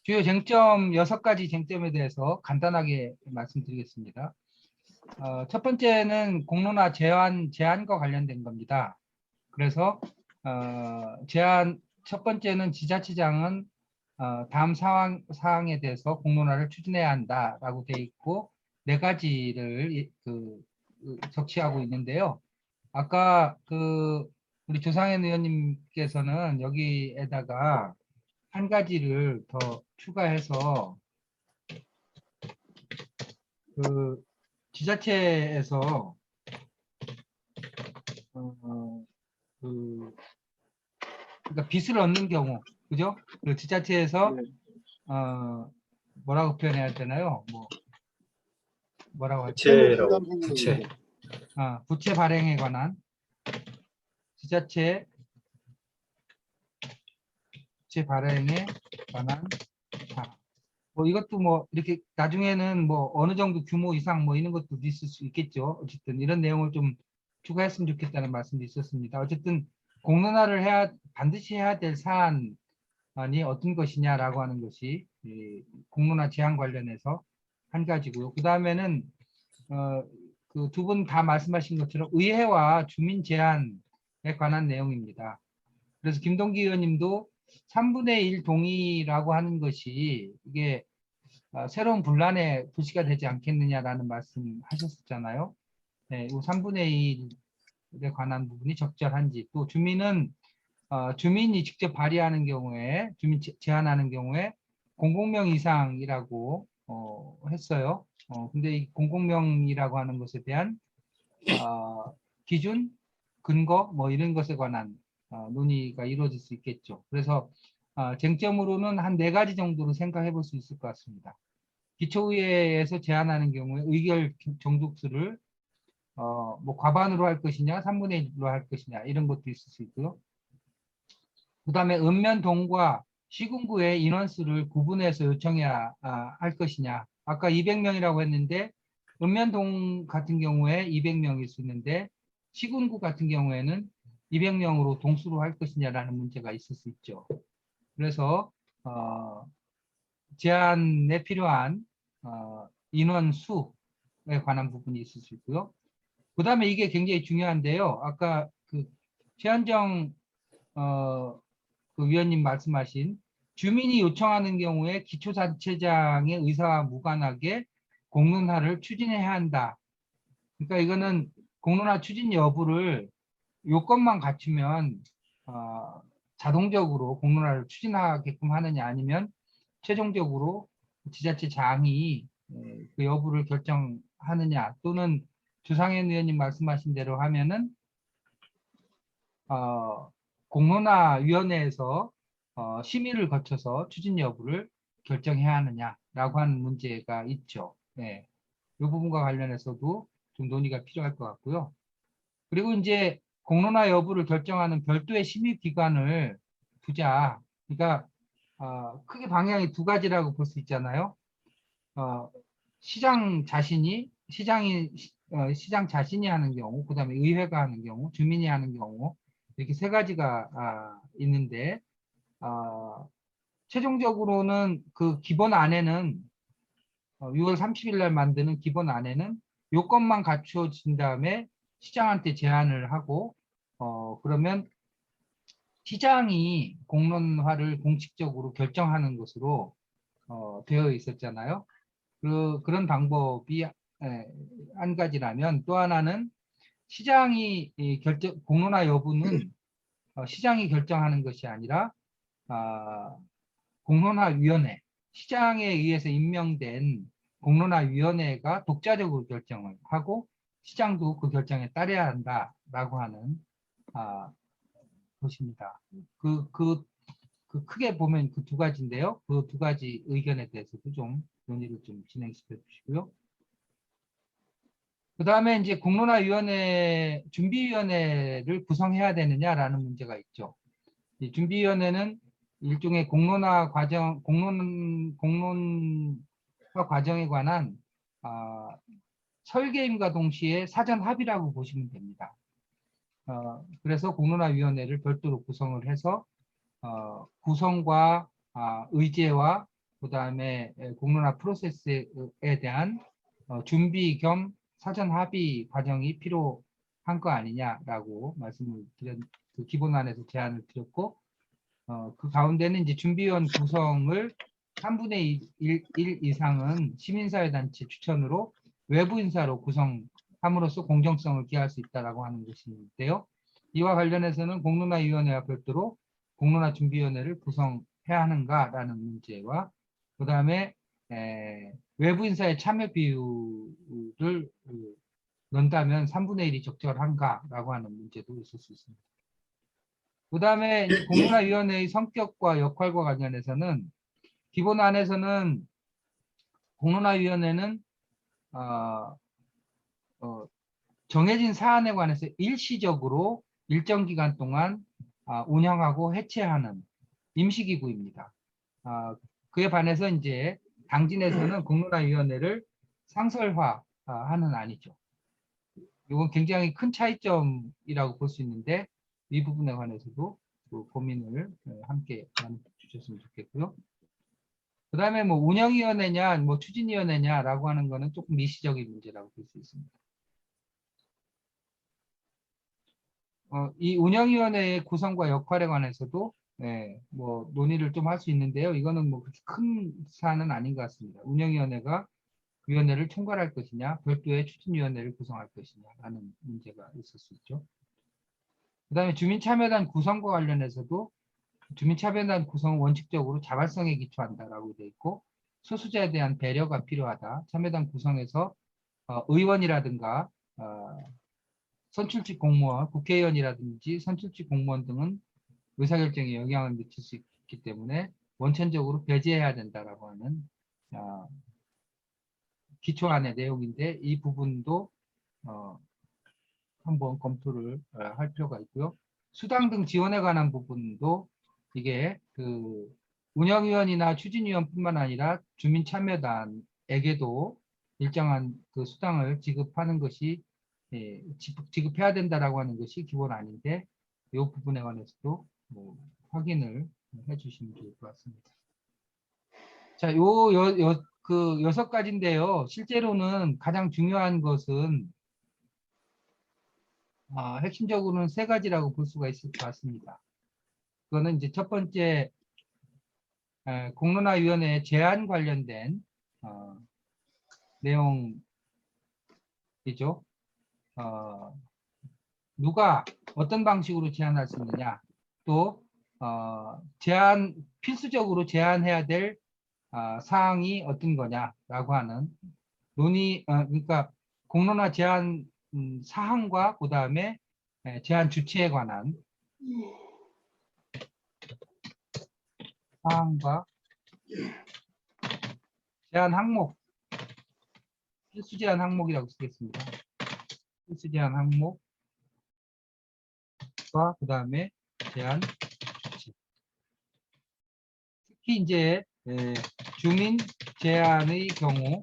주요 쟁점 6가지 쟁점에 대해서 간단하게 말씀드리겠습니다. 첫 번째는 공론화 제한과 관련된 겁니다. 그래서 첫 번째는 지자체장은 다음 사항에 대해서 공론화를 추진해야 한다라고 되어 있고 4가지를 적시하고 있는데요. 아까 우리 조상현 의원님께서는 여기에다가 한 가지를 더 추가해서 지자체에서 그러니까 빚을 얻는 경우, 그죠? 그 지자체에서 뭐라고 표현해야 되나요? 뭐라고 할까요? 부채 발행에 관한 지자체 부채 발행에 관한 사항. 이것도 이렇게 나중에는 어느 정도 규모 이상 이런 것도 있을 수 있겠죠. 어쨌든 이런 내용을 좀 추가했으면 좋겠다는 말씀도 있었습니다. 어쨌든 공론화를 반드시 해야 될 사안이 어떤 것이냐라고 하는 것이 공론화 제한 관련해서 한 가지고요. 그 다음에는 그 두 분 다 말씀하신 것처럼 의회와 주민 제한에 관한 내용입니다. 그래서 김동기 의원님도 3분의 1 동의라고 하는 것이 이게 새로운 분란의 불씨가 되지 않겠느냐라는 말씀하셨었잖아요. 네, 이 3분의 1에 관한 부분이 적절한지, 또 주민은 주민이 직접 발의하는 경우에, 주민 제한하는 경우에 공공명 이상이라고 했어요. 근데 이 공공명이라고 하는 것에 대한 기준, 근거 이런 것에 관한 논의가 이루어질 수 있겠죠. 그래서 쟁점으로는 한 4가지 정도로 생각해 볼 수 있을 것 같습니다. 기초의회에서 제안하는 경우에 의결 정족수를 과반으로 할 것이냐, 3분의 1로 할 것이냐 이런 것도 있을 수 있고요. 그 다음에 읍면동과 시군구의 인원수를 구분해서 요청해야 할 것이냐. 아까 200명이라고 했는데 읍면동 같은 경우에 200명일 수 있는데 시군구 같은 경우에는 200명으로 동수로 할 것이냐라는 문제가 있을 수 있죠. 그래서 제한에 필요한 인원수에 관한 부분이 있을 수 있고요. 그 다음에 이게 굉장히 중요한데요. 아까 최현정 그 위원님 말씀하신 주민이 요청하는 경우에 기초자치제장의 의사와 무관하게 공론화를 추진해야 한다. 그러니까 이거는 공론화 추진 여부를 요건만 갖추면 자동적으로 공론화를 추진하게끔 하느냐, 아니면 최종적으로 지자체장이 그 여부를 결정하느냐, 또는 주상현 의원님 말씀하신 대로 하면은 공론화위원회에서 심의를 거쳐서 추진 여부를 결정해야 하느냐라고 하는 문제가 있죠. 네. 이 부분과 관련해서도 좀 논의가 필요할 것 같고요. 그리고 이제 공론화 여부를 결정하는 별도의 심의 기관을 두자. 그러니까 크게 방향이 2가지라고 볼 수 있잖아요. 시장 자신이 하는 경우, 그다음에 의회가 하는 경우, 주민이 하는 경우, 이렇게 3가지가 있는데 최종적으로는 그 기본 안에는 6월 30일 날 만드는 기본 안에는 요건만 갖추어진 다음에 시장한테 제안을 하고 그러면 시장이 공론화를 공식적으로 결정하는 것으로 되어 있었잖아요. 그런 방법이 한 가지라면, 또 하나는 시장이 공론화 여부는 시장이 결정하는 것이 아니라 공론화위원회, 시장에 의해서 임명된 공론화위원회가 독자적으로 결정을 하고 시장도 그 결정에 따라야 한다라고 하는 것입니다. 크게 보면 그 2가지인데요. 그 2가지 의견에 대해서도 좀 논의를 좀 진행시켜 주시고요. 그 다음에 이제 준비위원회를 구성해야 되느냐라는 문제가 있죠. 이 준비위원회는 일종의 공론화 과정에 관한 설계임과 동시에 사전 합의라고 보시면 됩니다. 그래서 공론화위원회를 별도로 구성을 해서 구성과 의제와 그다음에 공론화 프로세스에 대한 준비 겸 사전 합의 과정이 필요한 거 아니냐라고 말씀을 드렸, 그 기본안에서 제안을 드렸고, 그 가운데는 이제 준비위원 구성을 3분의 1 이상은 시민사회단체 추천으로 외부 인사로 구성함으로써 공정성을 기할 수 있다라고 하는 것인데요. 이와 관련해서는 공론화위원회와 별도로 공론화준비위원회를 구성해야 하는가라는 문제와 그 다음에 외부 인사의 참여 비율을 넣는다면 3분의 1이 적절한가라고 하는 문제도 있을 수 있습니다. 그 다음에 공론화위원회의 성격과 역할과 관련해서는 기본안에서는 공론화위원회는 정해진 사안에 관해서 일시적으로 일정 기간 동안 운영하고 해체하는 임시기구입니다. 그에 반해서 이제 당진에서는 공론화위원회를 상설화하는 안이죠. 이건 굉장히 큰 차이점이라고 볼 수 있는데 이 부분에 관해서도 그 고민을 함께 나눠주셨으면 좋겠고요. 그 다음에 뭐 운영위원회냐, 뭐 추진위원회냐라고 하는 거는 조금 미시적인 문제라고 볼 수 있습니다. 이 운영위원회의 구성과 역할에 관해서도 뭐 논의를 좀 할 수 있는데요. 이거는 뭐 그렇게 큰 사안은 아닌 것 같습니다. 운영위원회가 위원회를 총괄할 것이냐, 별도의 추진위원회를 구성할 것이냐라는 문제가 있을 수 있죠. 그 다음에 주민참여단 구성과 관련해서도 주민참여단 구성은 원칙적으로 자발성에 기초한다라고 되어 있고 소수자에 대한 배려가 필요하다. 참여단 구성에서 의원이라든가 선출직 공무원, 국회의원이라든지 선출직 공무원 등은 의사결정에 영향을 미칠 수 있기 때문에 원천적으로 배제해야 된다라고 하는 기초안의 내용인데 이 부분도 한번 검토를 할 필요가 있고요. 수당 등 지원에 관한 부분도 이게 그 운영위원이나 추진위원뿐만 아니라 주민참여단에게도 일정한 그 수당을 지급하는 것이 지급해야 된다라고 하는 것이 기본 아닌데 이 부분에 관해서도 뭐 확인을 해주시면 좋을 것 같습니다. 자, 그 6가지인데요. 실제로는 가장 중요한 것은 핵심적으로는 3가지라고 볼 수가 있을 것 같습니다. 그거는 이제 첫 번째 공론화위원회 제안 관련된 내용이죠. 누가 어떤 방식으로 제안할 수 있느냐, 또 필수적으로 제안해야 될 사항이 어떤 거냐라고 하는 논의, 그러니까 공론화 제안 사항과 그 다음에 제안 주체에 관한 사항과 제안 항목, 필수 제안 항목이라고 쓰겠습니다. 필수 제안 항목과 그 다음에 제안 주체. 특히 이제 주민 제안의 경우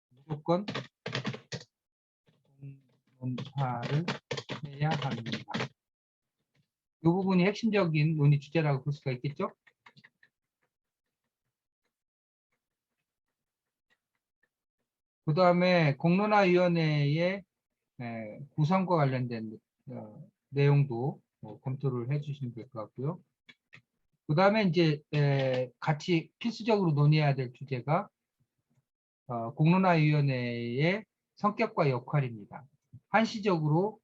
무조건 공론화를 해야 합니다. 이 부분이 핵심적인 논의 주제라고 볼 수가 있겠죠? 그 다음에 공론화위원회의 구성과 관련된 내용도 검토를 해주시면 될 것 같고요. 그 다음에 이제 같이 필수적으로 논의해야 될 주제가 공론화위원회의 성격과 역할입니다. 한시적으로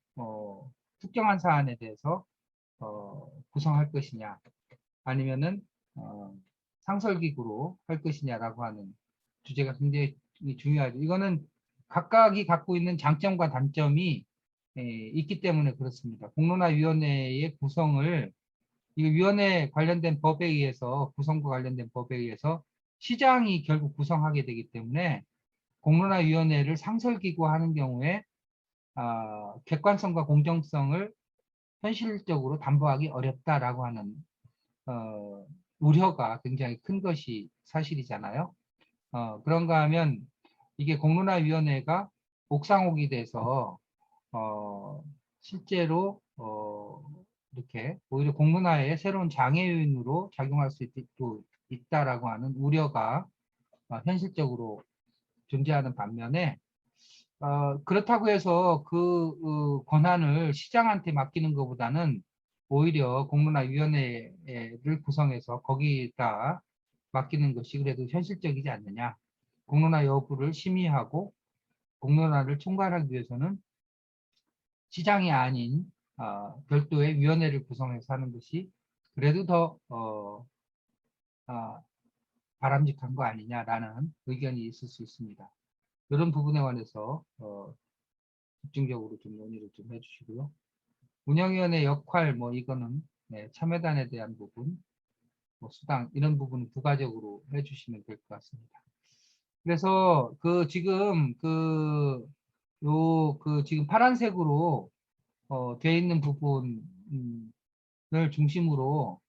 특정한 사안에 대해서 구성할 것이냐 아니면은 상설기구로 할 것이냐라고 하는 주제가 굉장히 중요하죠. 이거는 각각이 갖고 있는 장점과 단점이 있기 때문에 그렇습니다. 공론화위원회의 구성을 이 위원회 관련된 법에 의해서 구성과 관련된 법에 의해서 시장이 결국 구성하게 되기 때문에 공론화위원회를 상설기구하는 경우에 객관성과 공정성을 현실적으로 담보하기 어렵다라고 하는 우려가 굉장히 큰 것이 사실이잖아요. 그런가 하면 이게 공론화위원회가 옥상옥이 돼서 실제로 이렇게 오히려 공론화의 새로운 장애 요인으로 작용할 수도 있다라고 하는 우려가 현실적으로 존재하는 반면에 그렇다고 해서 그 권한을 시장한테 맡기는 것보다는 오히려 공론화위원회를 구성해서 거기다 맡기는 것이 그래도 현실적이지 않느냐. 공론화 여부를 심의하고 공론화를 총괄하기 위해서는 시장이 아닌 별도의 위원회를 구성해서 하는 것이 그래도 더 바람직한 거 아니냐라는 의견이 있을 수 있습니다. 이런 부분에 관해서 집중적으로 좀 논의를 좀 해주시고요. 운영위원회 역할 뭐 이거는 참여단에 대한 부분, 뭐 수당 이런 부분은 부가적으로 해주시면 될 것 같습니다. 그래서 그 지금 지금 파란색으로 되어 있는 부분을 중심으로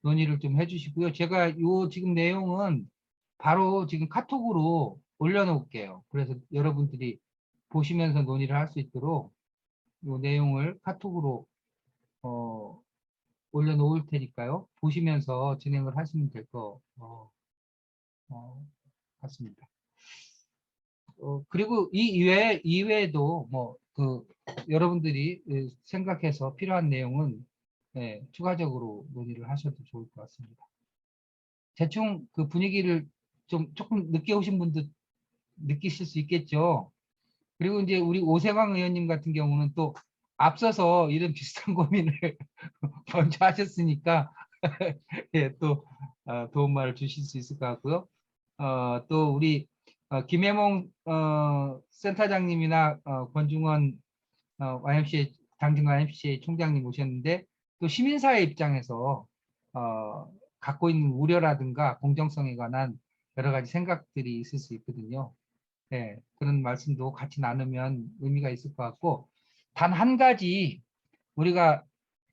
논의를 좀 해주시고요. 제가 요 지금 내용은 바로 지금 카톡으로 올려놓을게요. 그래서 여러분들이 보시면서 논의를 할 수 있도록 요 내용을 카톡으로 올려놓을 테니까요. 보시면서 진행을 하시면 될 것 같습니다. 그리고 이외에도 뭐 여러분들이 생각해서 필요한 내용은 추가적으로 논의를 하셔도 좋을 것 같습니다. 대충 그 분위기를 조금 늦게 오신 분도 느끼실 수 있겠죠. 그리고 이제 우리 오세광 의원님 같은 경우는 또 앞서서 이런 비슷한 고민을 먼저 하셨으니까 예, 또 도움말을 주실 수 있을 것 같고요. 또 우리 김혜몽 센터장님이나 권중원 YMCA 당진 YMCA 총장님 오셨는데 또 시민사회 입장에서 갖고 있는 우려라든가 공정성에 관한 여러 가지 생각들이 있을 수 있거든요. 네, 그런 말씀도 같이 나누면 의미가 있을 것 같고 단 한 가지 우리가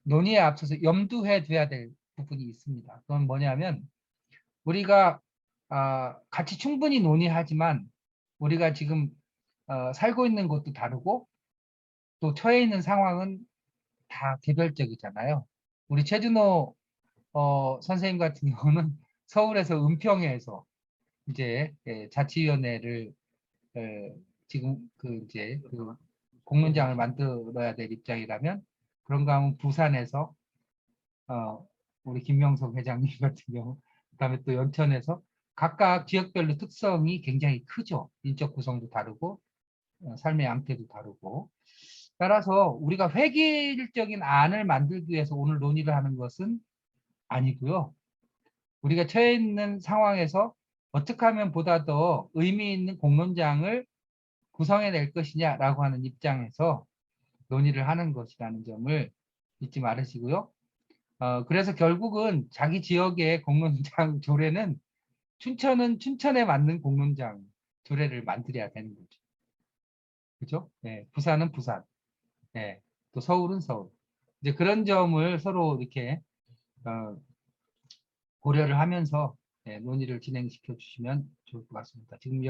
논의에 앞서서 염두해 둬야 될 부분이 있습니다. 그건 뭐냐면 우리가 같이 충분히 논의하지만 우리가 지금 살고 있는 곳도 다르고 또 처해 있는 상황은 다 개별적이잖아요. 우리 최준호 선생님 같은 경우는 서울에서 은평에서 이제 자치위원회를 지금 이제 공론장을 만들어야 될 입장이라면 그런가 하면 부산에서 우리 김명석 회장님 같은 경우 그다음에 또 연천에서 각각 지역별로 특성이 굉장히 크죠. 인적 구성도 다르고 삶의 양태도 다르고 따라서 우리가 획일적인 안을 만들기 위해서 오늘 논의를 하는 것은 아니고요. 우리가 처해 있는 상황에서 어떻게 하면 보다 더 의미 있는 공론장을 구성해낼 것이냐라고 하는 입장에서 논의를 하는 것이라는 점을 잊지 말으시고요. 그래서 결국은 자기 지역의 공론장 조례는 춘천은 춘천에 맞는 공론장 조례를 만들어야 되는 거죠. 그죠? 네, 부산은 부산, 네, 또 서울은 서울. 이제 그런 점을 서로 이렇게 고려를 하면서 논의를 진행시켜 주시면 좋을 것 같습니다. 지금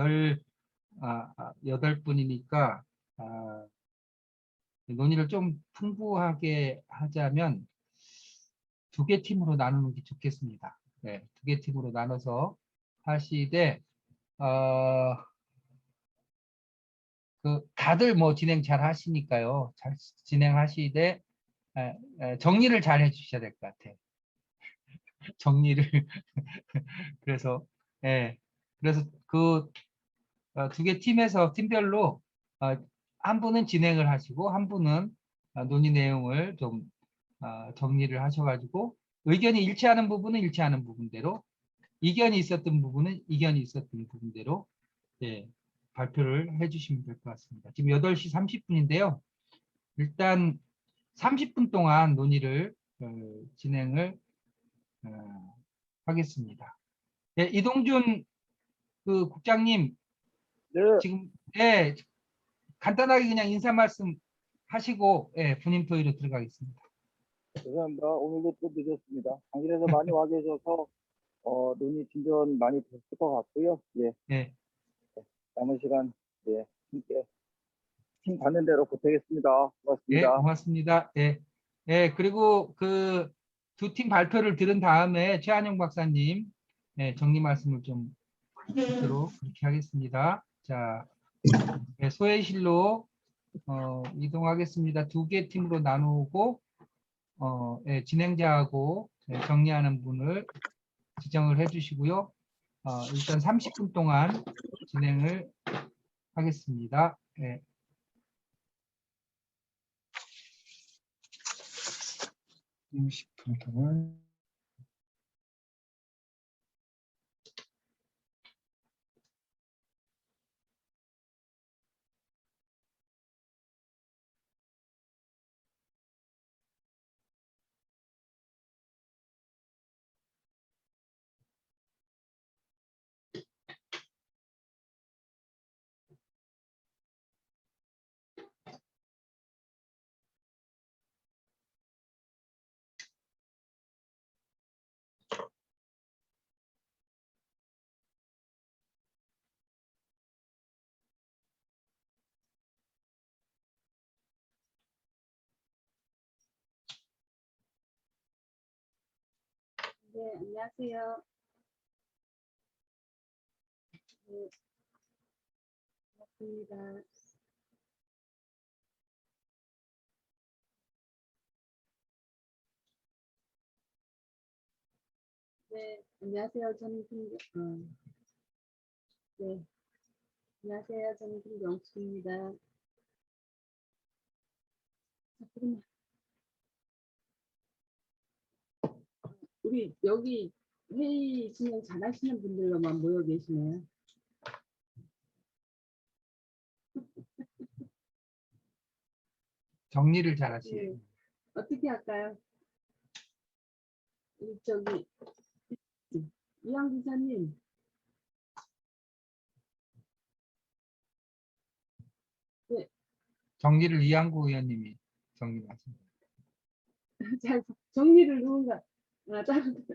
18분이니까 논의를 좀 풍부하게 하자면 2개 팀으로 나누는 게 좋겠습니다. 네, 2개 팀으로 나눠서 하시되 다들 뭐 진행 잘 하시니까요. 잘 진행하시되 정리를 잘 해주셔야 될 것 같아요. 정리를 그래서 그래서 2개 팀에서 팀별로 한 분은 진행을 하시고 한 분은 논의 내용을 좀 정리를 하셔가지고 의견이 일치하는 부분은 일치하는 부분대로 이견이 있었던 부분은 이견이 있었던 부분대로 발표를 해주시면 될 것 같습니다. 지금 8시 30분인데요. 일단 30분 동안 논의를 진행을 하겠습니다. 이동준 국장님 네, 지금 간단하게 그냥 인사 말씀 하시고 본인 토의로 들어가겠습니다. 죄송합니다. 오늘도 또 늦었습니다. 당일에서 많이 와 계셔서 논의 진전 많이 됐을 것 같고요. 예, 네, 남은 시간 함께 팀 가는 대로 보태겠습니다. 고맙습니다. 고맙습니다. 그리고 그 2팀 발표를 들은 다음에 최한영 박사님 네, 정리 말씀을 좀 하도록 그렇게 하겠습니다. 자, 네, 소회실로 이동하겠습니다. 두 개 팀으로 나누고 예, 진행자하고 예, 정리하는 분을 지정을 해주시고요. 일단 30분 동안 진행을 하겠습니다. 예. 네, 안녕하세요. 네, 반갑습니다. 네, 안녕하세요. 저는 네, 안녕하세요. 저는 김경수입니다. 자, 그럼 우리 여기 회의 진행 잘하시는 분들로만 모여 계시네요. 정리를 잘 하시네요. 네, 어떻게 할까요? 우리 저기 이양 기사님, 정리를 이양구 의원님이 정리하십니다. 잘 정리를 누군가 다른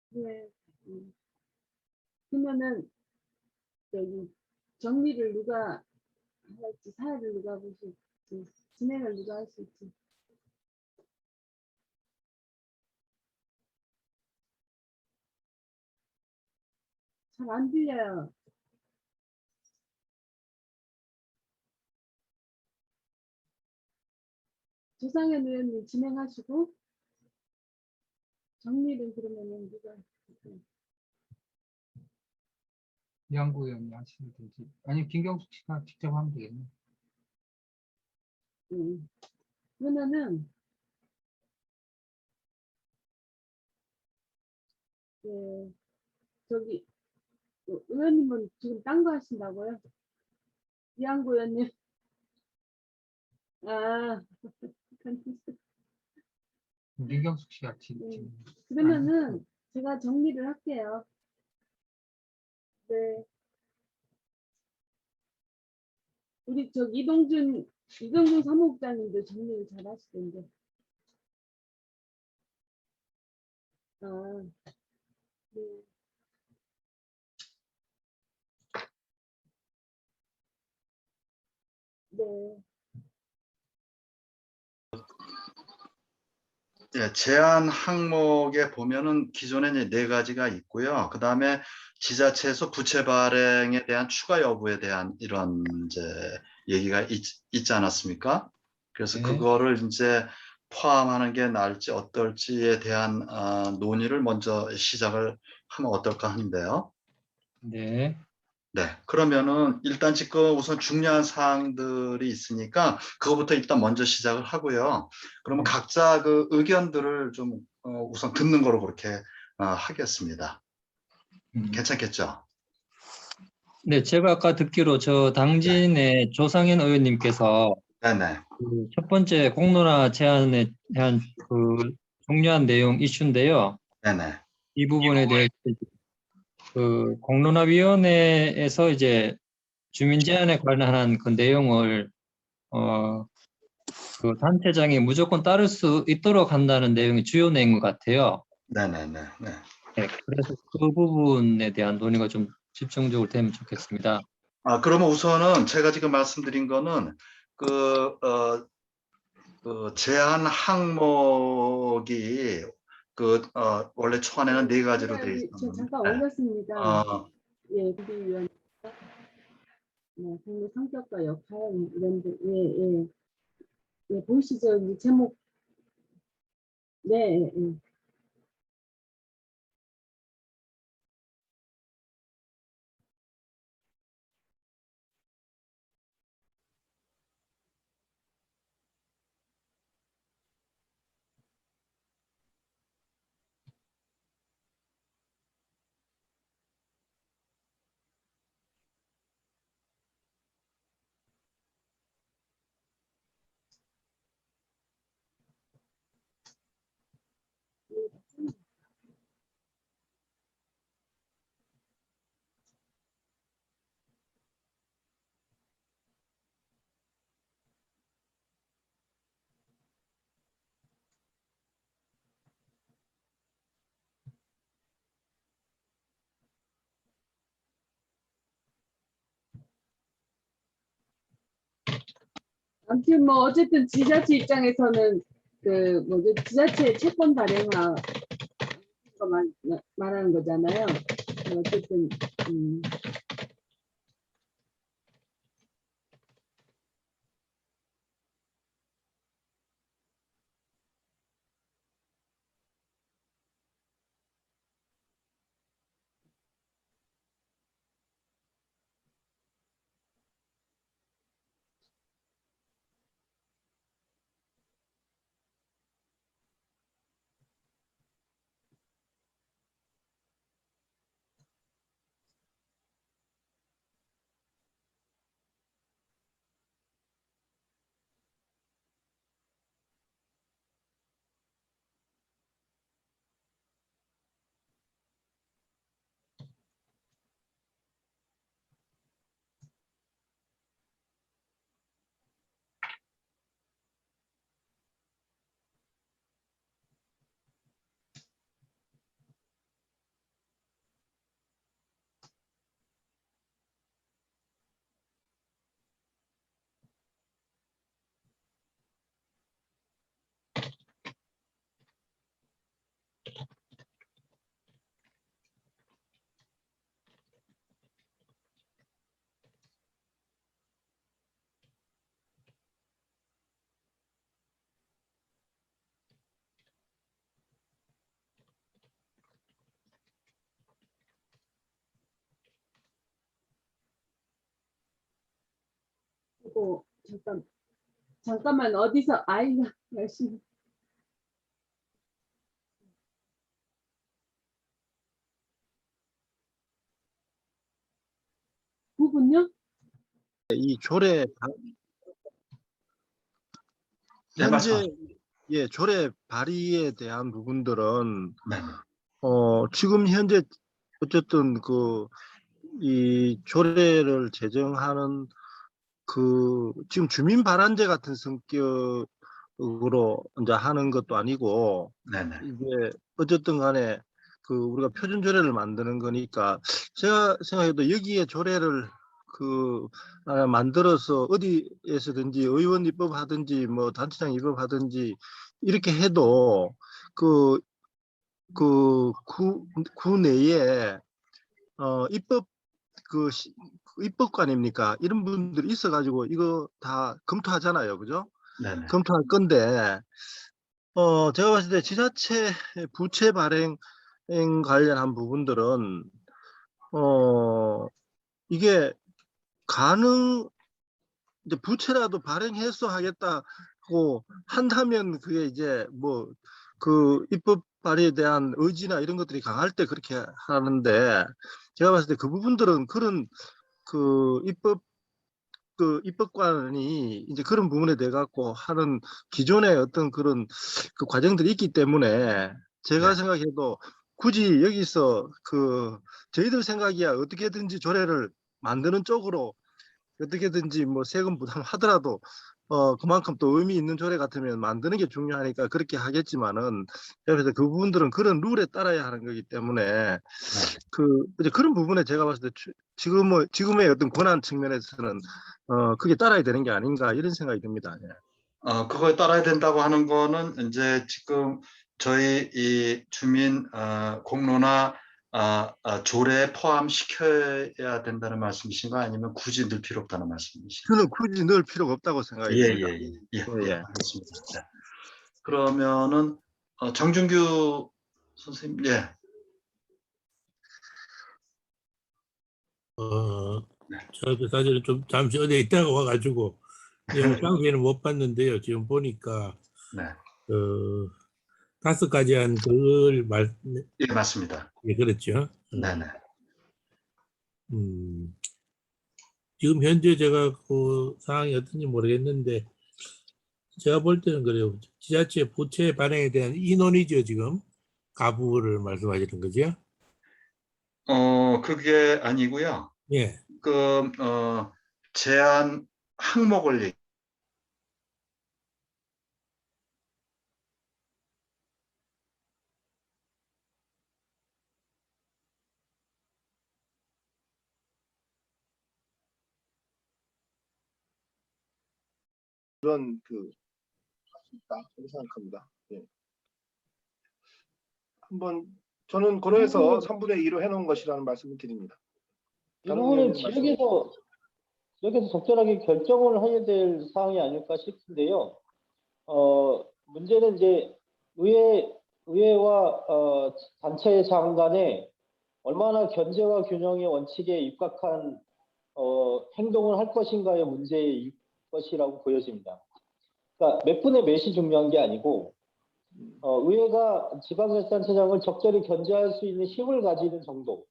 네, 그러면은 저기 정리를 누가 할지 사회를 누가 보실지 진행을 누가 하실지. 잘 안 들려요. 조상현 의원님 진행하시고 정리를 그러면은 누가 이양구 의원님 하시면 되지. 아니 김경숙 씨가 직접 하면 되겠네. 그러면은 예, 저기 의원님은 지금 딴 거 하신다고요? 이양구 의원님 아 김경숙 씨가 지금 그러면은 제가 정리를 할게요. 네. 우리 저 이동준 사무국장님도 정리를 잘 하시던데. 아, 네. 네. 예, 제한 항목에 보면은 기존에 이제 4가지가 있고요. 그 다음에 지자체에서 부채 발행에 대한 추가 여부에 대한 이런 이제 얘기가 있지 않았습니까? 그래서 네. 그거를 이제 포함하는 게 나을지 어떨지에 대한 논의를 먼저 시작을 하면 어떨까 하는데요. 네. 네, 그러면은 일단 지금 우선 중요한 사항들이 있으니까 그거부터 일단 먼저 시작을 하고요. 그러면 각자 그 의견들을 좀 우선 듣는 거로 그렇게 하겠습니다. 괜찮겠죠? 네, 제가 아까 듣기로 저 당진의 조상현 의원님께서 네네. 그 첫 번째 공론화 제안에 대한 그 중요한 내용 이슈인데요. 네네. 이 부분에 대해 그 공론화위원회에서 이제 주민 제안에 관한 그 내용을 그 단체장이 무조건 따를 수 있도록 한다는 내용이 주요 내용인 것 같아요. 네네네. 네. 네, 그래서 그 부분에 대한 논의가 좀 집중적으로 되면 좋겠습니다. 그러면 우선은 제가 지금 말씀드린 거는 그 제한 항목이 원래 초안에는 네 가지로 돼 제가 있었는데. 잠깐 올렸습니다. 어, 예, 비대위원. 네, 국내 성격과 역할 이런 데, 예, 예. 예, 보시죠. 이 제목. 네, 예, 예. 아무튼 뭐 어쨌든 지자체 입장에서는 그 뭐지 지자체 채권 발행하 거 말하는 거잖아요. 어쨌든 그리고 잠깐만 어디서 아이가 열심히 부분요? 이 조례 네, 현재 말씀하십시오. 조례 발의에 대한 부분들은 네. 지금 현재 어쨌든 이 조례를 제정하는 지금 주민 발안제 같은 성격으로 이제 하는 것도 아니고 네네. 이게 어쨌든 간에 우리가 표준 조례를 만드는 거니까 제가 생각해도 여기에 조례를 만들어서 어디에서든지 의원 입법하든지 뭐 단체장 입법하든지 이렇게 해도 구 내에 입법 입법관입니까? 이런 분들이 있어가지고 이거 다 검토하잖아요, 그죠? 네네. 검토할 건데 제가 봤을 때 지자체 부채 발행 관련한 부분들은 이게 이제 부채라도 발행해서 하겠다고 한다면 그게 이제 뭐 입법 발의에 대한 의지나 이런 것들이 강할 때 그렇게 하는데 제가 봤을 때 그 부분들은 그런 입법관이 이제 그런 부분에 대해 갖고 하는 기존의 어떤 그런 과정들이 있기 때문에 제가 네. 생각해도 굳이 여기서 저희들 생각이야 어떻게든지 조례를 만드는 쪽으로 어떻게든지 뭐 세금 부담하더라도 그만큼 또 의미 있는 조례 같으면 만드는 게 중요하니까 그렇게 하겠지만은 그래서 그 부분들은 그런 룰에 따라야 하는 거기 때문에 이제 그런 부분에 제가 봤을 때 지금의 어떤 권한 측면에서는 그게 따라야 되는 게 아닌가 이런 생각이 듭니다. 예. 그거에 따라야 된다고 하는 거는 이제 지금 저희 이 주민 공로나 조례에 포함시켜야 된다는 말씀이신 거 아니면 굳이 넣을 필요 없다는 말씀이신가요? 저는 굳이 넣을 필요가 없다고 생각했습니다. 예. 알겠습니다. 네. 그러면은 정준규 선생님, 예. 저도 사실은 좀 잠시 어디에 있다가 와가지고 장소에는 못 봤는데요. 지금 보니까 네, 5가지 한 그걸 예, 맞습니다. 예, 그렇죠. 네네. 지금 현재 제가 그 상황이 어떤지 모르겠는데 제가 볼 때는 그래요. 지자체 부채 반영에 대한 인원이죠. 지금 가부를 말씀하시는 거죠? 그게 아니고요. 예. 제한 항목을 그런 있다 그렇게 생각합니다. 예. 한번 저는 고려해서 3분의 2로 해놓은 것이라는 말씀을 드립니다. 이 부분은 의원님 지역에서 적절하게 결정을 해야 될 사항이 아닐까 싶은데요. 문제는 이제 의회와 단체장 간에 얼마나 견제와 균형의 원칙에 입각한 행동을 할 것인가의 문제일 것이라고 보여집니다. 그러니까 몇 분의 몇이 중요한 게 아니고 의회가 지방자치단체장을 적절히 견제할 수 있는 힘을 가지는 정도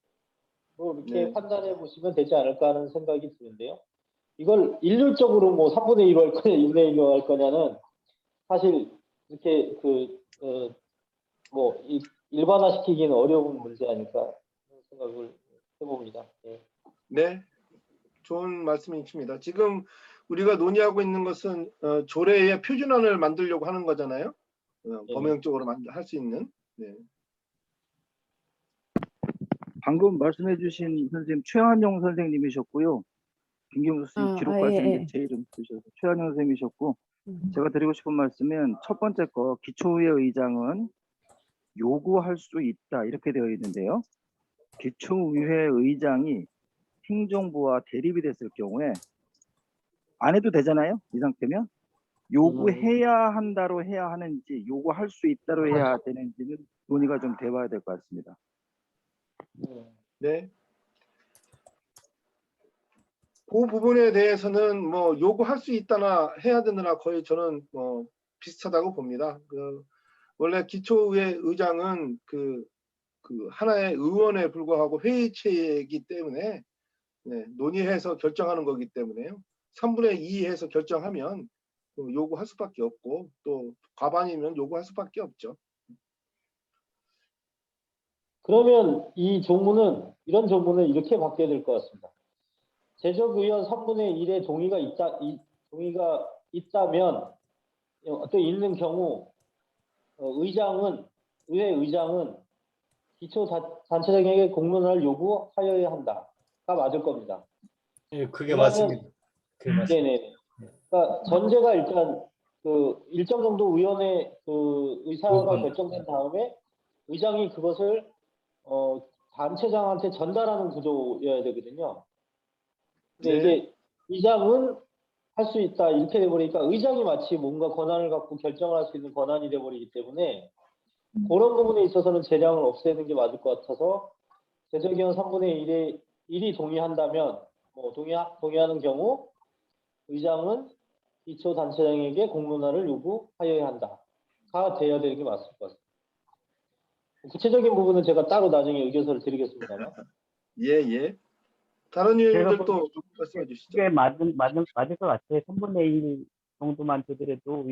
이렇게 네. 판단해 보시면 되지 않을까 하는 생각이 드는데요. 이걸 일률적으로 뭐 3분의 1로 할 거냐, 2분의 1로 할 거냐는 사실 이렇게 일반화시키기는 어려운 문제 아닐까 생각을 해봅니다. 네. 네, 좋은 말씀이십니다. 지금 우리가 논의하고 있는 것은 조례의 표준안을 만들려고 하는 거잖아요. 범용적으로 할 수 있는. 네. 방금 말씀해주신 선생님 최한용 선생님이셨고요. 김경수 선생님 기록하시는 게 제 이름 쓰셔서 최한용 선생님이셨고, 제가 드리고 싶은 말씀은 첫 번째 거 기초의회 의장은 요구할 수 있다 이렇게 되어 있는데요. 기초의회 의장이 행정부와 대립이 됐을 경우에 안 해도 되잖아요. 이 상태면 요구해야 한다로 해야 하는지 요구할 수 있다로 해야 되는지는 논의가 좀 돼봐야 될 것 같습니다. 네. 그 부분에 대해서는 뭐 요구할 수 있다나 해야 되느라 거의 저는 비슷하다고 봅니다. 원래 기초의회 의장은 그 하나의 의원에 불과하고 회의체이기 때문에 논의해서 결정하는 거기 때문에요. 3분의 2 해서 결정하면 요구할 수밖에 없고 또 과반이면 요구할 수밖에 없죠. 그러면 이런 조문은 이렇게 바뀌어야 될 것 같습니다. 제적의원 3분의 1의 동의가 있다면 또 있는 경우 의회 의장은 기초 단체장에게 공론화를 요구하여야 한다가 맞을 겁니다. 예, 그게 맞습니다. 네네. 그러니까 전제가 일단 일정 정도 의원의 의사가 결정된 다음에 의장이 그것을 단체장한테 전달하는 구조여야 되거든요. 근데 이게 의장은 할 수 있다 이렇게 돼버리니까 의장이 마치 뭔가 권한을 갖고 결정을 할 수 있는 권한이 돼버리기 때문에 그런 부분에 있어서는 재량을 없애는 게 맞을 것 같아서 제적의원 3분의 1이 동의한다면 동의하는 경우 의장은 기초 단체장에게 공론화를 요구하여야 한다가 돼야 되는 게 맞을 것 같습니다. 구체적인 부분은 제가 따로 나중에 의견서를 드리겠습니다만. 예. 다른 의원들도 말씀해 주시죠. 그게 맞을 것 같아요. 3분의 1 정도만 되더라도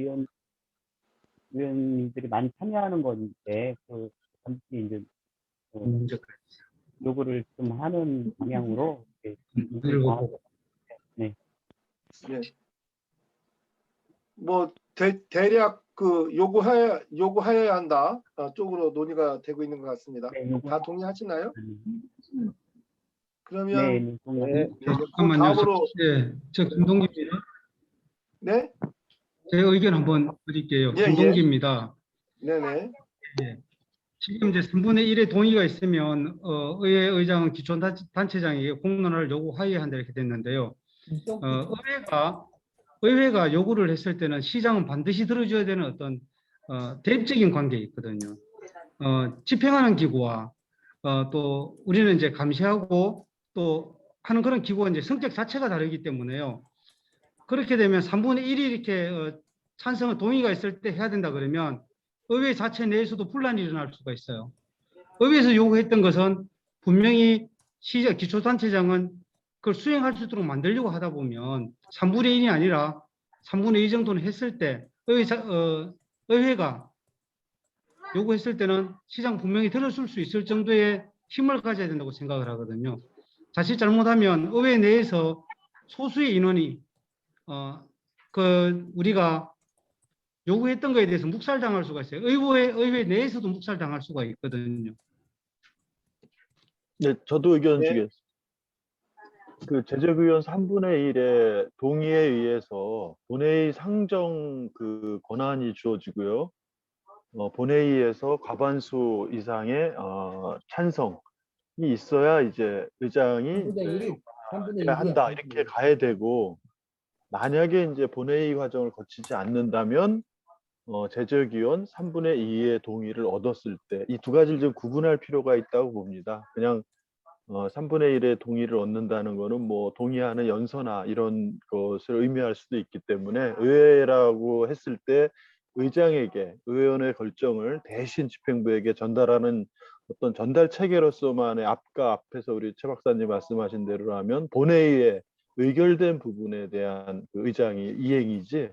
의원님들이 많이 참여하는 건데, 잠시 이제 요구를 좀 하는 방향으로. 네. 뭐 대략 요구하여야 한다 쪽으로 논의가 되고 있는 것 같습니다. 네, 다 동의하시나요? 그러면 잠깐만요. 다음으로 저 김동기입니다. 네? 제 의견 한번 드릴게요. 예. 김동기입니다. 네네. 예. 지금 이제 3분의 1의 동의가 있으면 의회 의장은 기초단체장에게 공론화를 요구하여야 한다 이렇게 됐는데요. 의회가 요구를 했을 때는 시장은 반드시 들어줘야 되는 어떤 대립적인 관계가 있거든요. 집행하는 기구와 또 우리는 이제 감시하고 또 하는 그런 기구가 이제 성격 자체가 다르기 때문에요. 그렇게 되면 3분의 1이 이렇게 찬성을 동의가 있을 때 해야 된다 그러면 의회 자체 내에서도 분란이 일어날 수가 있어요. 의회에서 요구했던 것은 분명히 기초단체장은 그걸 수행할 수 있도록 만들려고 하다 보면 3분의 1이 아니라 3분의 2 정도는 했을 때 의회가 요구했을 때는 시장 분명히 들어줄 수 있을 정도의 힘을 가져야 된다고 생각을 하거든요. 자칫 잘못하면 의회 내에서 소수의 인원이 우리가 요구했던 거에 대해서 묵살당할 수가 있어요. 의회 내에서도 묵살당할 수가 있거든요. 네, 저도 의견 네. 주겠습니다. 그 제적의원 3분의 1의 동의에 의해서 본회의 상정 그 권한이 주어지고요. 본회의에서 과반수 이상의 찬성이 있어야 이제 의장이 3분의 1이 한다 이렇게 가야 되고, 만약에 이제 본회의 과정을 거치지 않는다면 제적의원 3분의 2의 동의를 얻었을 때 이 두 가지를 좀 구분할 필요가 있다고 봅니다. 그냥 3분의 1의 동의를 얻는다는 거는 뭐 동의하는 연서나 이런 것을 의미할 수도 있기 때문에 의회라고 했을 때 의장에게 의원의 결정을 대신 집행부에게 전달하는 어떤 전달 체계로서만의 앞에서 우리 최 박사님 말씀하신 대로라면 본회의에 의결된 부분에 대한 그 의장이 이행이지,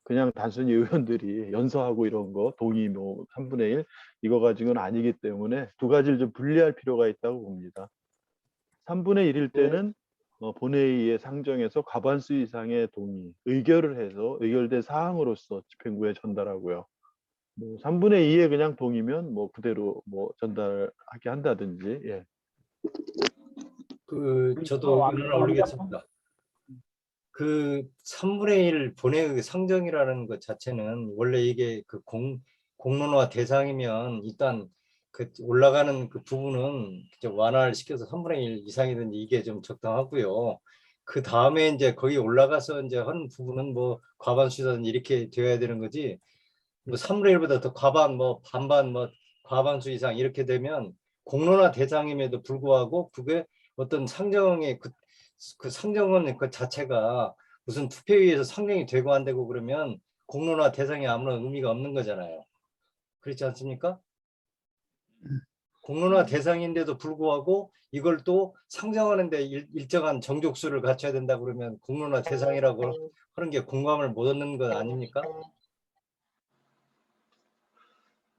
그냥 단순히 의원들이 연서하고 이런 거 동의 뭐 3분의 1 이거 가지고는 아니기 때문에 두 가지를 좀 분리할 필요가 있다고 봅니다. 3분의 1일 때는 본회의에 상정해서 과반수 이상의 동의, 의결을 해서 의결된 사항으로서 집행부에 전달하고요. 뭐 3분의 2에 그냥 동의면 뭐 그대로 뭐 전달하게 한다든지. 예. 저도 의견을 올리겠습니다. 그 3분의 1 본회의 상정이라는 것 자체는 원래 이게 그 공론화 대상이면 일단 그 올라가는 그 부분은 완화를 시켜서 3분의 1 이상이든지 이게 좀 적당하고요. 그 다음에 이제 거기 올라가서 이제 하는 부분은 뭐 과반수든 이렇게 되어야 되는 거지. 뭐 3분의 1보다 더 과반, 뭐 반반, 뭐 과반수 이상 이렇게 되면 공론화 대상임에도 불구하고 그게 어떤 상정의 그 상정은 그 자체가 무슨 투표위에서 상정이 되고 안 되고 그러면 공론화 대상이 아무런 의미가 없는 거잖아요. 그렇지 않습니까? 공론화 대상인데도 불구하고 이걸 또 상정하는데 일정한 정족수를 갖춰야 된다 그러면 공론화 대상이라고 하는 게 공감을 못 얻는 것 아닙니까?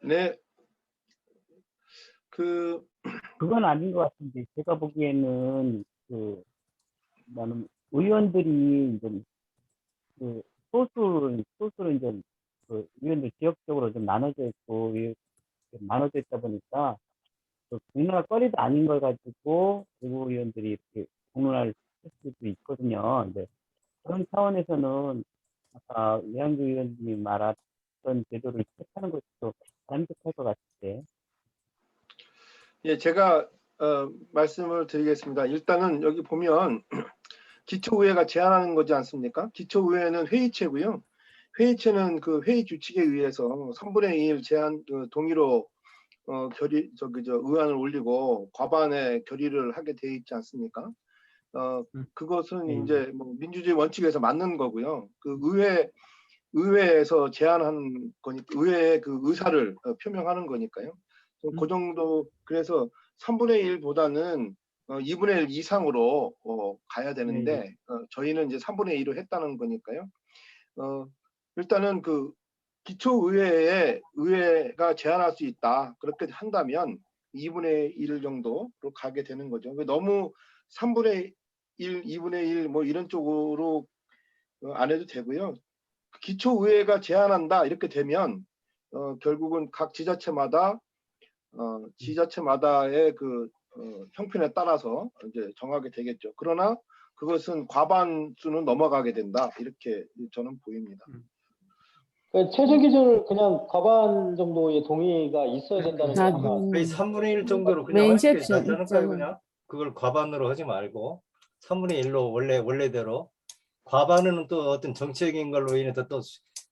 네. 그건 아닌 것 같은데, 제가 보기에는 나는 의원들이 이제 소수는 이제 의원들 지역적으로 좀 나눠져 있고 나눠져 있다 보니까 공론화 거리도 아닌 걸 가지고 외국 의원들이 이렇게 공론화를 할 수도 있거든요. 근데 그런 차원에서는 아까 이한주 의원님이 말했던 제도를 택하는 것도 바람직할 것 같은데. 예, 제가 말씀을 드리겠습니다. 일단은 여기 보면 기초의회가 제안하는 거지 않습니까? 기초의회는 회의체고요. 회의체는 그 회의 규칙에 의해서 3분의 1 제안 동의로 의안을 올리고 과반의 결의를 하게 돼 있지 않습니까? 그것은 이제 뭐 민주주의 원칙에서 맞는 거고요. 그 의회에서 제안한 거니까 의회의 그 의사를 표명하는 거니까요. 그 정도. 그래서 3분의 1보다는 2분의 1 이상으로 가야 되는데 저희는 이제 3분의 2로 했다는 거니까요. 일단은 그 기초의회가 제안할 수 있다. 그렇게 한다면 2분의 1 정도로 가게 되는 거죠. 너무 3분의 1, 2분의 1 뭐 이런 쪽으로 안 해도 되고요. 기초의회가 제안한다 이렇게 되면 결국은 각 지자체마다의 그 형편에 따라서 이제 정하게 되겠죠. 그러나 그것은 과반수는 넘어가게 된다 이렇게 저는 보입니다. 최저 기준을 그냥 과반 정도의 동의가 있어야 된다는 게 아마 거의 3분의 1 정도로 그냥 하는 게 메인셉션 낫지 않을까요? 있잖아. 그냥 그걸 과반으로 하지 말고 3분의 1로 원래대로. 과반은 또 어떤 정책인 걸로 인해서 또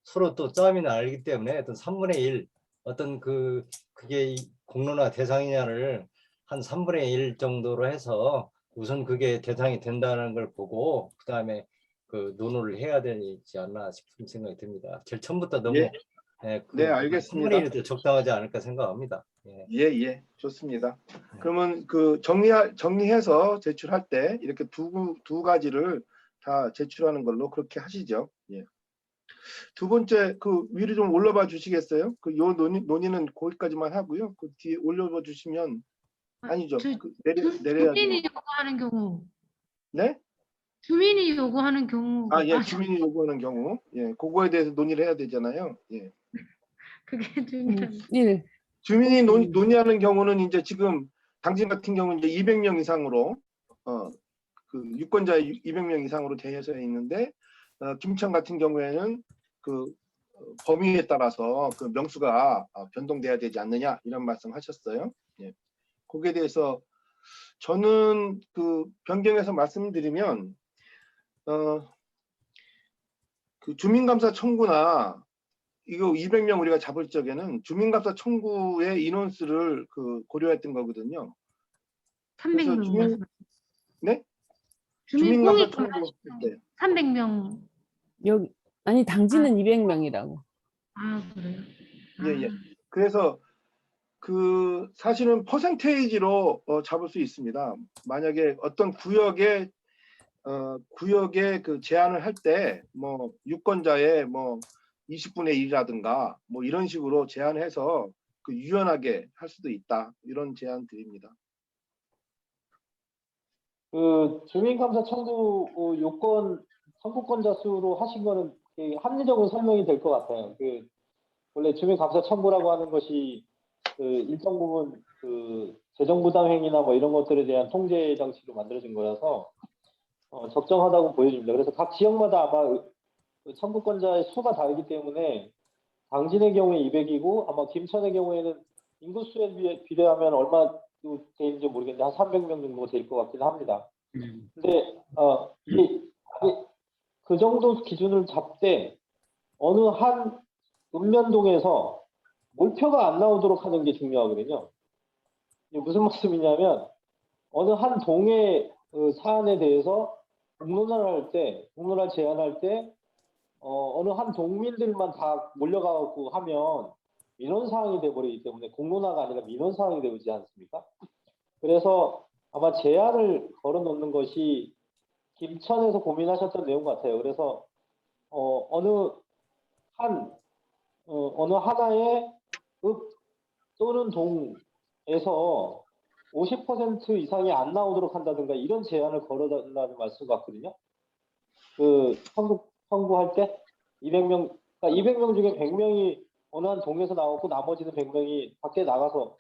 서로 또 싸움이 나기 때문에 어떤 3분의 1 어떤 그게 공론화 대상이냐를 한 3분의 1 정도로 해서 우선 그게 대상이 된다는 걸 보고 그다음에 그 논의를 해야 되지 않나 싶은 생각이 듭니다. 제일 처음부터 너무 네, 네, 알겠습니다. 3분의 1도 적당하지 않을까 생각합니다. 예. 예, 좋습니다. 그러면 그 정리해서 제출할 때 이렇게 두 가지를 다 제출하는 걸로 그렇게 하시죠. 예. 두 번째 그 위로 좀 올려봐 주시겠어요? 그 요 논의는 거기까지만 하고요. 그 뒤에 올려봐 주시면 아니죠. 내려야죠. 주민이 요구하는 경우. 네? 주민이 요구하는 경우. 예, 주민이 요구하는 경우, 예, 그거에 대해서 논의를 해야 되잖아요. 예. 그게 중요한. 주민이 논의하는 경우는 이제 지금 당진 같은 경우는 이제 200명 이상으로 그 유권자 200명 이상으로 되어져 있는데 김천 같은 경우에는 그 범위에 따라서 그 명수가 변동돼야 되지 않느냐 이런 말씀하셨어요. 예. 거기에 대해서 저는 그 변경해서 말씀드리면 그 주민감사 청구나 이거 200명 우리가 잡을 적에는 주민감사 청구의 인원수를 그 고려했던 거거든요. 300명. 네? 주민 주민감사 공익 청구 때 300명. 여기 아니 당진은 200명이라고. 아, 그래요? 예. 그래서 그 사실은 퍼센테이지로 잡을 수 있습니다. 만약에 어떤 구역에 그 제한을 할 때 뭐 유권자의 뭐 20분의 1이라든가 뭐 이런 식으로 제한해서 그 유연하게 할 수도 있다. 이런 제안 드립니다. 그 주민감사 청구 요건 청구권자 수로 하신 거는 합리적으로 설명이 될 것 같아요. 그 원래 주민감사 청구라고 하는 것이 그 일정 부분 그 재정 부담 행위나 뭐 이런 것들에 대한 통제 장치로 만들어진 거라서 적정하다고 보여집니다. 그래서 각 지역마다 아마 그 청구권자의 수가 다르기 때문에 당진의 경우에 200이고 아마 김천의 경우에는 인구수에 비례하면 얼마 되는지 모르겠는데 한 300명 정도 될 것 같긴 합니다. 근데 그 정도 기준을 잡되 어느 한 읍면동에서 몰표가 안 나오도록 하는 게 중요하거든요. 이게 무슨 말씀이냐면 어느 한 동의 그 사안에 대해서 공론화 제안할 때 어느 한 동민들만 다 몰려가고 하면 민원 사항이 돼버리기 때문에 공론화가 아니라 민원 사항이 되지 않습니까? 그래서 아마 제안을 걸어놓는 것이 김천에서 고민하셨던 내용 같아요. 그래서 어느 하나의 읍 또는 동에서 50% 이상이 안 나오도록 한다든가 이런 제안을 걸어달라는 말씀 같거든요. 그 청구할 때 200명, 그러니까 200명 중에 100명이 어느 한 동에서 나오고 나머지는 100명이 밖에 나가서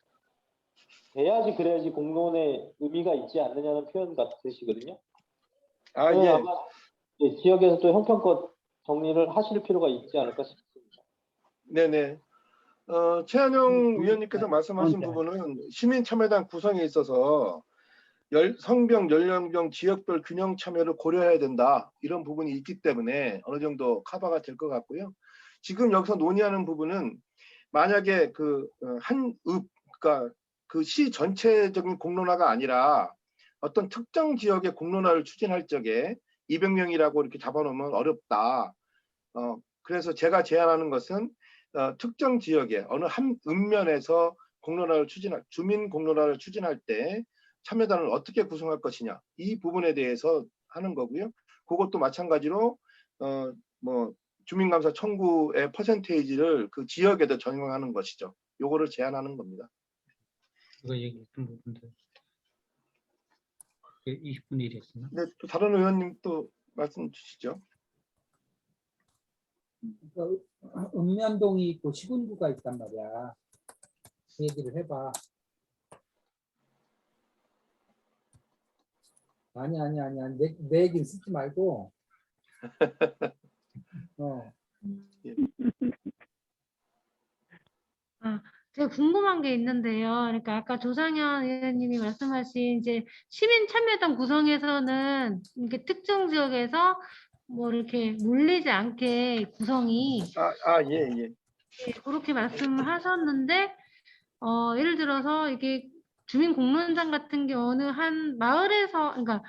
돼야지 그래야지 공론의 의미가 있지 않느냐는 표현 같으시거든요. 예. 아마 지역에서 또 형평껏 정리를 하실 필요가 있지 않을까 싶습니다. 네네. 최한영 위원님께서 말씀하신 부분은 시민참여단 구성에 있어서 성병, 연령병, 지역별 균형 참여를 고려해야 된다. 이런 부분이 있기 때문에 어느 정도 커버가 될 것 같고요. 지금 여기서 논의하는 부분은 만약에 그 한 읍, 그러니까 그 시 전체적인 공론화가 아니라 어떤 특정 지역의 공론화를 추진할 적에 200명이라고 이렇게 잡아놓으면 어렵다. 그래서 제가 제안하는 것은 특정 지역에 어느 한 읍면에서 주민 공론화를 추진할 때 참여단을 어떻게 구성할 것이냐 이 부분에 대해서 하는 거고요. 그것도 마찬가지로 뭐 주민감사 청구의 퍼센테이지를 그 지역에도 적용하는 것이죠. 요거를 제안하는 겁니다. 그거 얘기했던 부분들 20분의 1이었나? 네, 또 다른 의원님 또 말씀 주시죠. 읍면동이 있고 시군구가 있단 말이야. 그 얘기를 해봐. 아니. 내 얘기는 쓰지 말고. 예. 제가 궁금한 게 있는데요. 그러니까 아까 조상현 의원님이 말씀하신 이제 시민 참여단 구성에서는 이렇게 특정 지역에서 뭐 이렇게 몰리지 않게 구성이 예, 예. 예, 그렇게 말씀하셨는데 예를 들어서 이게 주민 공론장 같은 경우는 한 마을에서 그러니까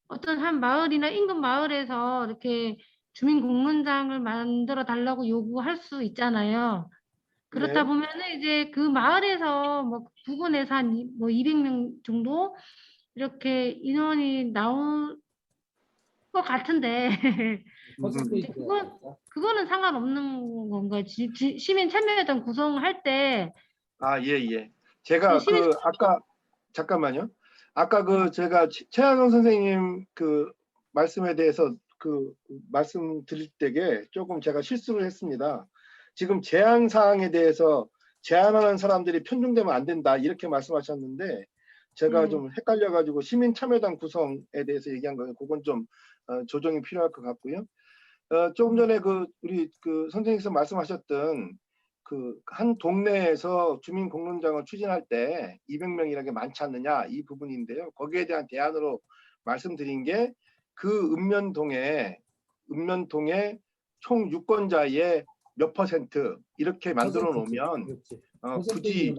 어떤 한 마을이나 인근 마을에서 이렇게 주민 공론장을 만들어 달라고 요구할 수 있잖아요. 그렇다 네. 보면은 이제 그 마을에서 뭐 부근에서 한 뭐 200명 정도 이렇게 인원이 나올 것 같은데 이제 그거는 상관없는 건가요? 시민 참여단 구성할 때 예, 예. 제가 시민 아까 잠깐만요. 아까 제가 최한영 선생님 말씀에 대해서 말씀드릴 때에 조금 제가 실수를 했습니다. 지금 제한 사항에 대해서 제한하는 사람들이 편중되면 안 된다 이렇게 말씀하셨는데 제가 좀 헷갈려가지고 시민 참여단 구성에 대해서 얘기한 거예요. 그건 좀 조정이 필요할 것 같고요. 조금 전에 우리 선생님께서 말씀하셨던 한 동네에서 주민 공론장을 추진할 때 200명이라는 게 많지 않느냐 이 부분인데요. 거기에 대한 대안으로 말씀드린 게 읍면동에 총 유권자의 몇 퍼센트 이렇게 만들어 놓으면 굳이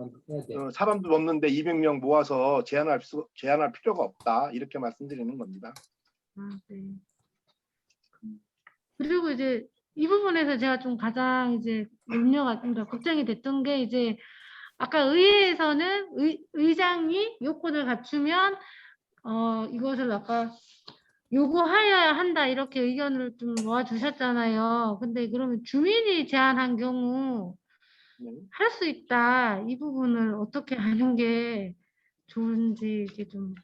사람도 없는데 200명 모아서 제한할 필요가 없다 이렇게 말씀드리는 겁니다. 네. 그리고 이제 이 부분에서 제가 좀 가장 이제 그러니까 걱정이 됐던 게 이제 아까 의회에서는 의장이 요건을 갖추면 이것을 아까 요구하여야 한다 이렇게 의견을 좀 모아주셨잖아요. 근데 그러면 주민이 제안한 경우 할 수 있다 이 부분을 어떻게 하는 게 좋은지 이게 좀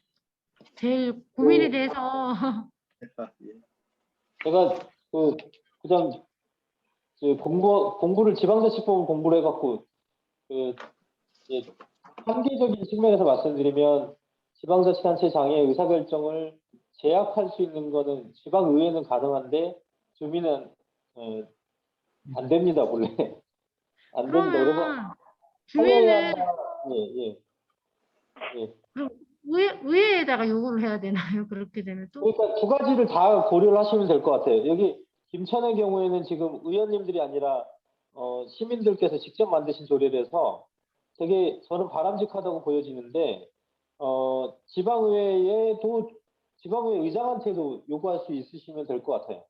제일 고민이 돼서 제가 그냥 공부를 지방자치법을 공부를 해갖고 이제 한계적인 측면에서 말씀드리면 지방자치단체장의 의사결정을 제약할 수 있는 거는 지방의회는 가능한데 주민은 안 됩니다 원래 안 됩니다. 그래서 주민은 예. 의회에다가 요구를 해야 되나요? 그렇게 되면 또? 그러니까 두 가지를 다 고려를 하시면 될 것 같아요. 여기 김천의 경우에는 지금 의원님들이 아니라 시민들께서 직접 만드신 조례라서 되게 저는 바람직하다고 보여지는데 지방의회 의장한테도 요구할 수 있으시면 될 것 같아요.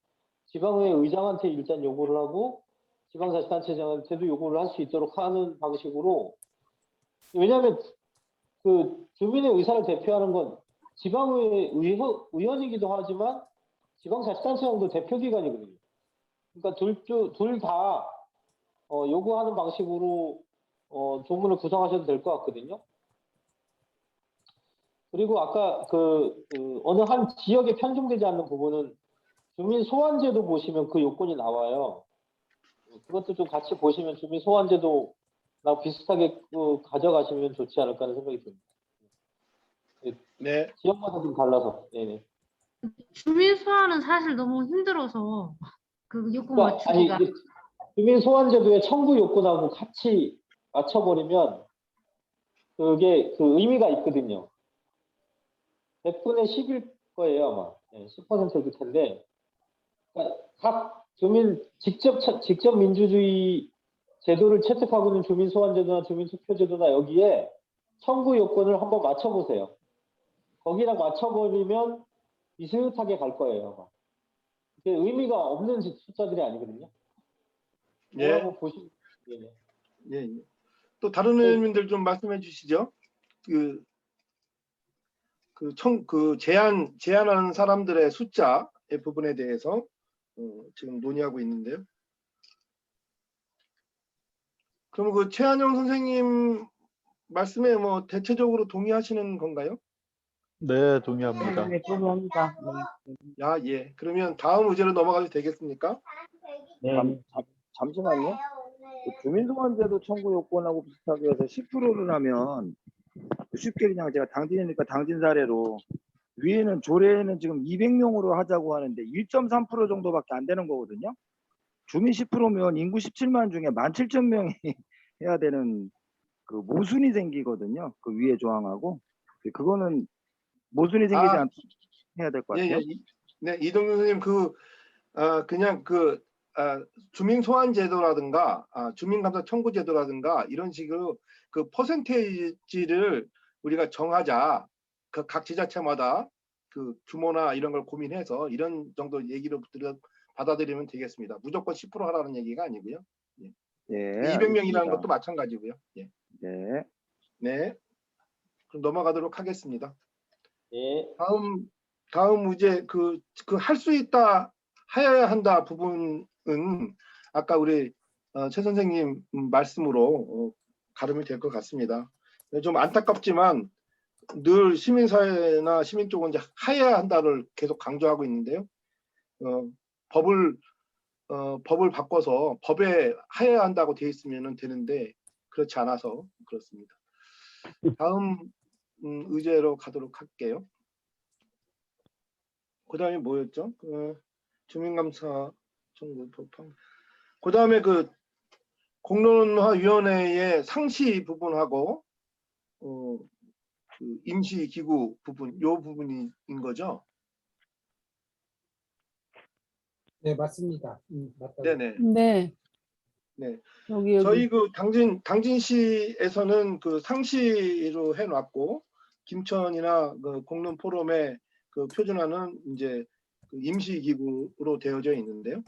지방의회 의장한테 일단 요구를 하고 지방자치단체장한테도 요구를 할 수 있도록 하는 방식으로 왜냐하면 주민의 의사를 대표하는 건 지방의회 의원이기도 하지만 지방자치단체장도 대표기관이거든요. 그러니까 둘 다 요구하는 방식으로 조문을 구성하셔도 될 것 같거든요. 그리고 아까 어느 한 지역에 편중되지 않는 부분은 주민 소환제도 보시면 그 요건이 나와요. 그것도 좀 같이 보시면 주민 소환제도 나 비슷하게 가져가시면 좋지 않을까 하는 생각이 듭니다. 네. 지역마다 좀 달라서. 네네. 주민 소환은 사실 너무 힘들어서 그 요건 맞추기가. 아니, 주민 소환제도의 청구 요건하고 같이 맞춰버리면 그게 의미가 있거든요. 100분의 10일 거예요 아마. 10%일 텐데 그러니까 각 주민 직접 민주주의 제도를 채택하고 있는 주민 소환제도나 주민 투표제도나 여기에 청구 요건을 한번 맞춰보세요. 거기랑 맞춰버리면 비슷하게 갈 거예요 아마. 그게 의미가 없는 숫자들이 아니거든요. 예. 한번 보시면 예. 또 다른 의원님들 좀 말씀해 주시죠. 제안하는 사람들의 숫자의 부분에 대해서 지금 논의하고 있는데요. 그럼 최한영 선생님 말씀에 뭐 대체적으로 동의하시는 건가요? 네, 동의합니다. 네, 동의합니다. 예. 그러면 다음 의제로 넘어가도 되겠습니까? 네. 잠시만요. 주민소환제도 청구 요건하고 비슷하게 해서 10%를 하면 쉽게 그냥 제가 당진이니까 당진 사례로 위에는 조례에는 지금 200명으로 하자고 하는데 1.3% 정도밖에 안 되는 거거든요. 주민 10%면 인구 17만 중에 17,000명이 해야 되는 그 모순이 생기거든요. 그 위에 조항하고 그거는 모순이 생기지 아, 않도록 해야 될 것 예, 같아요. 예. 네, 이동규 선생님 그냥 주민 소환 제도라든가 주민 감사 청구 제도라든가 이런 식으로 그 퍼센테이지를 우리가 정하자. 그 각 지자체마다 그 규모나 이런 걸 고민해서 이런 정도 얘기로 받아들이면 되겠습니다. 무조건 10% 하라는 얘기가 아니고요. 예. 예, 200명이라는 알겠습니다. 것도 마찬가지고요. 예. 네. 네. 그럼 넘어가도록 하겠습니다. 예. 다음 문제 그 할 수 있다 하여야 한다 부분은 아까 우리 최 선생님 말씀으로 가름이 될 것 같습니다. 좀 안타깝지만 늘 시민사회나 시민 쪽은 이제 하여야 한다를 계속 강조하고 있는데요. 법을 바꿔서 법에 하여야 한다고 되어 있으면 되는데 그렇지 않아서 그렇습니다. 다음 의제로 가도록 할게요. 그 다음에 뭐였죠? 주민감사 청구 법안. 그 다음에 그 공론화위원회의 상시 부분하고 그 임시기구 부분, 요 부분인 거죠? 네, 맞습니다. 맞다고. 네네. 네. 네. 여기. 저희 그 당진시에서는 그 상시로 해놨고 김천이나 그 공론 포럼의 그 표준화는 이제 그 임시기구로 되어져 있는데요.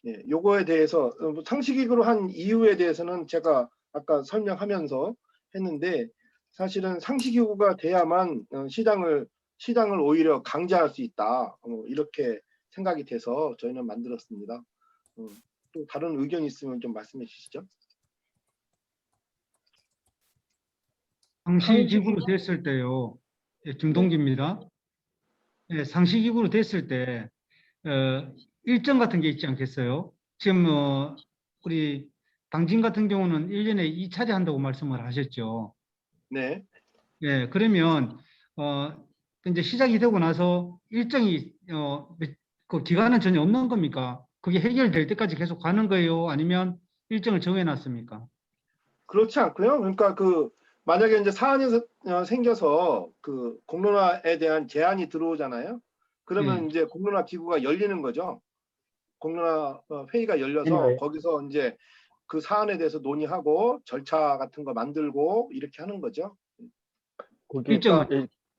예, 요거에 대해서 상시기구로 한 이유에 대해서는 제가 아까 설명하면서 했는데 사실은 상시기구가 돼야만 시장을 오히려 강제할 수 있다. 이렇게 생각이 돼서 저희는 만들었습니다. 또 다른 의견 있으면 좀 말씀해 주시죠. 상시기구로 됐을 때요. 예, 김동기입니다. 예, 상시기구로 됐을 때 일정 같은 게 있지 않겠어요? 지금 우리 당진 같은 경우는 1년에 2차례 한다고 말씀을 하셨죠. 네. 예, 그러면 이제 시작이 되고 나서 일정이 그 기간은 전혀 없는 겁니까? 그게 해결될 때까지 계속 가는 거예요? 아니면 일정을 정해놨습니까? 그렇지 않고요. 그러니까 만약에 이제 사안이 생겨서 그 공론화에 대한 제안이 들어오잖아요. 그러면 이제 공론화 기구가 열리는 거죠. 공론화 회의가 열려서 거기서 이제 그 사안에 대해서 논의하고 절차 같은 거 만들고 이렇게 하는 거죠.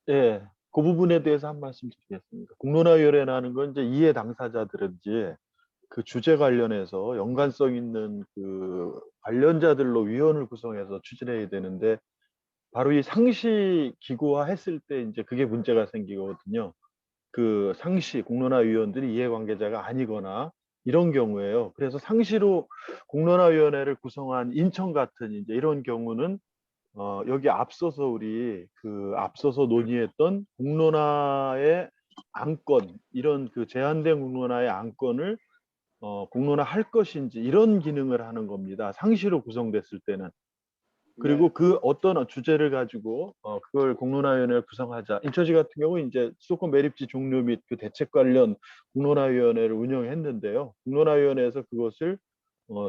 예, 그 부분에 대해서 한 말씀 드리겠습니다. 공론화위원회라는 건 이제 이해 당사자들은지 그 주제 관련해서 연관성 있는 그 관련자들로 위원을 구성해서 추진해야 되는데 바로 이 상시 기구화 했을 때 이제 그게 문제가 생기거든요. 그 상시 공론화위원들이 이해관계자가 아니거나 이런 경우에요. 그래서 상시로 공론화위원회를 구성한 인천 같은 이제 이런 경우는 여기 앞서서 우리 앞서서 논의했던 공론화의 안건 이런 그 제한된 공론화의 안건을 공론화 할 것인지 이런 기능을 하는 겁니다. 상시로 구성됐을 때는. 그리고 그 어떤 주제를 가지고 그걸 공론화위원회를 구성하자. 인천시 같은 경우 이제 수도권 매립지 종료 및 그 대책 관련 공론화위원회를 운영했는데요. 공론화위원회에서 그것을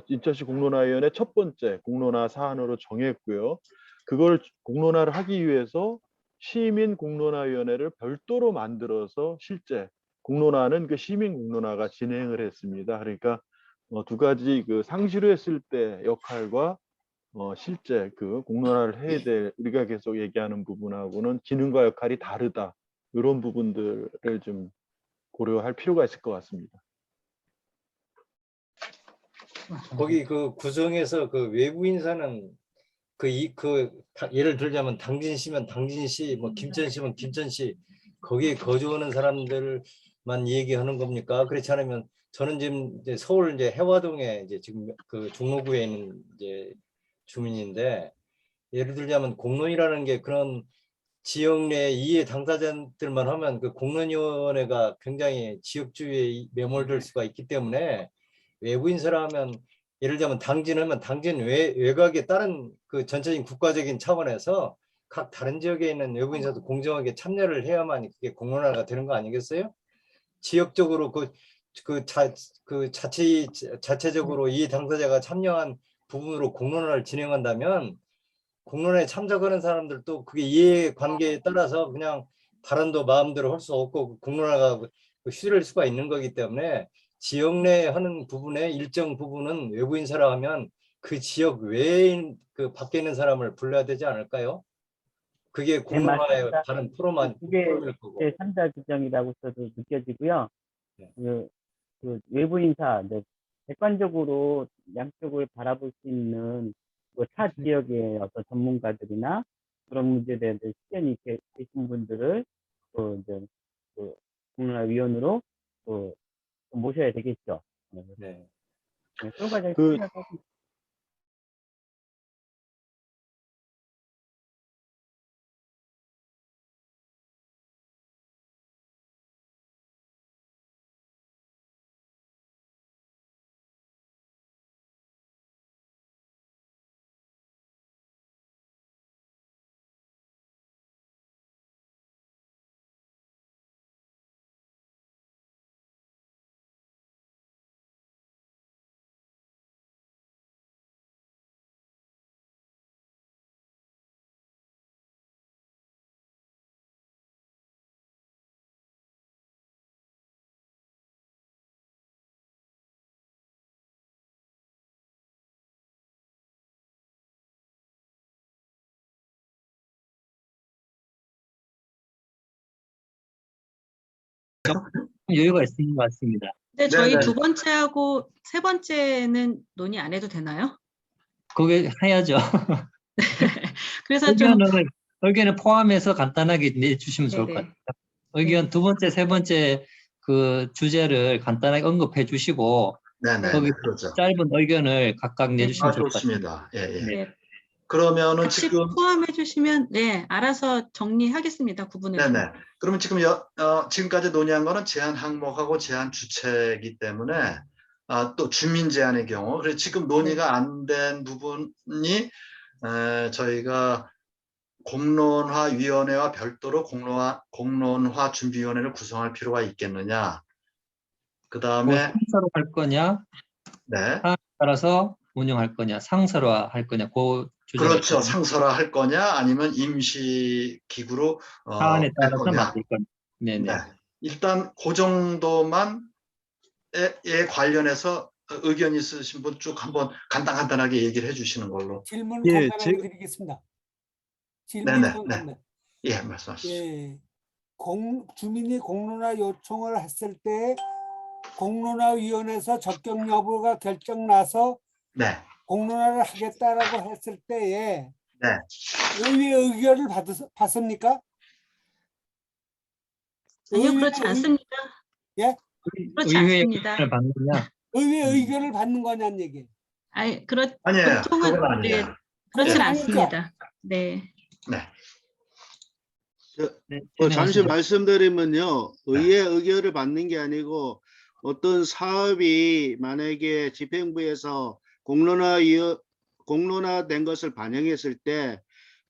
인천시 공론화위원회 첫 번째 공론화 사안으로 정했고요. 그걸 공론화를 하기 위해서 시민 공론화위원회를 별도로 만들어서 실제 공론화는 그 시민 공론화가 진행을 했습니다. 그러니까 두 가지 그 상시로 했을 때 역할과 실제 그 공론화를 해야 될 우리가 계속 얘기하는 부분하고는 기능과 역할이 다르다. 이런 부분들을 좀 고려할 필요가 있을 것 같습니다. 거기 그 구성에서 그 외부 인사는 예를 들자면 당진시면 당진시, 뭐 김천시면 김천시 거기에 거주하는 사람들만 얘기하는 겁니까? 그렇지 않으면 저는 지금 이제 서울 이제 해화동에 이제 지금 그 종로구에 있는 이제 주민인데 예를 들자면 공론이라는 게 그런 지역 내 이해 당사자들만 하면 그 공론위원회가 굉장히 지역주의에 매몰될 수가 있기 때문에 외부 인사를 하면 예를 들자면 당진하면 당진 외곽에 다른 그 전체적인 국가적인 차원에서 각 다른 지역에 있는 외부 인사도 공정하게 참여를 해야만 그게 공론화가 되는 거 아니겠어요? 지역적으로 그 자체적으로 이 당사자가 참여한 부분으로 공론화를 진행한다면 공론화에 참석하는 사람들도 그게 이해관계에 따라서 그냥 발언도 마음대로 할 수 없고 공론화가 휘둘릴 수가 있는 거기 때문에 지역 내에 하는 부분에 일정 부분은 외부인 사람하면 그 지역 외인 그 밖에 있는 사람을 불러야 되지 않을까요? 그게 공론화의 맞습니다. 다른 프로일 그게 거고. 제3자 규정이라고 저도 느껴지고요. 그 외부 인사, 객관적으로 양쪽을 바라볼 수 있는 타 지역의 어떤 전문가들이나 그런 문제에 대한 시견이 계신 분들을 공론화위원으로 모셔야 되겠죠. 네. 그런 과정이 그 여유가 있는 것 같습니다. 근데 저희 네네. 두 번째하고 세 번째는 논의 안 해도 되나요? 그게 해야죠. 그래서 좀 의견을 포함해서 간단하게 내주시면 좋을 것 네네. 같아요. 의견 두 번째, 세 번째 그 주제를 간단하게 언급해 주시고 네네. 거기 그렇죠. 짧은 의견을 각각 내주시면 좋을 것 같아요. 좋습니다. 예, 예. 네. 그러면은 같이 지금 포함해 주시면 알아서 정리하겠습니다. 구분해서. 네네. 그러면 지금 지금까지 논의한 거는 제한 항목하고 제한 주체이기 때문에 또 주민 제한의 경우 그래서 지금 논의가 안 된 부분이 저희가 공론화위원회와 별도로 공론화 준비위원회를 구성할 필요가 있겠느냐. 그 다음에 상사로 할 거냐, 네. 사안에 따라서 운영할 거냐, 상사로 할 거냐, 그 주제가 그렇죠. 있거든요. 상설화 할 거냐 아니면 임시 기구로 사안에 할 따라서 거냐. 맡길 거냐. 네네. 네. 일단 그 정도만 에 관련해서 의견 있으신 분 쭉 한번 간단하게 얘기를 해주시는 걸로. 질문 예, 간단하게 드리겠습니다. 질문 네네. 좀 네. 간단. 예, 말씀하시죠. 예, 주민이 공론화 요청을 했을 때 공론화위원회에서 적격 여부가 결정 나서 네. 공론화를 하겠다라고 했을 때에 네. 의회 의견을 받습니까? 아니요, 그렇지 않습니다. 예? 그렇지 않습니다. 받는 거냐? 의회 의견을 받는 거냐는 얘기. 아니에요. 그건 보통은 아니에요. 그렇진 네. 않습니다. 네. 잠시 말씀드리면요. 의회 의견을 받는 게 아니고 어떤 사업이 만약에 집행부에서 공론화된 것을 반영했을 때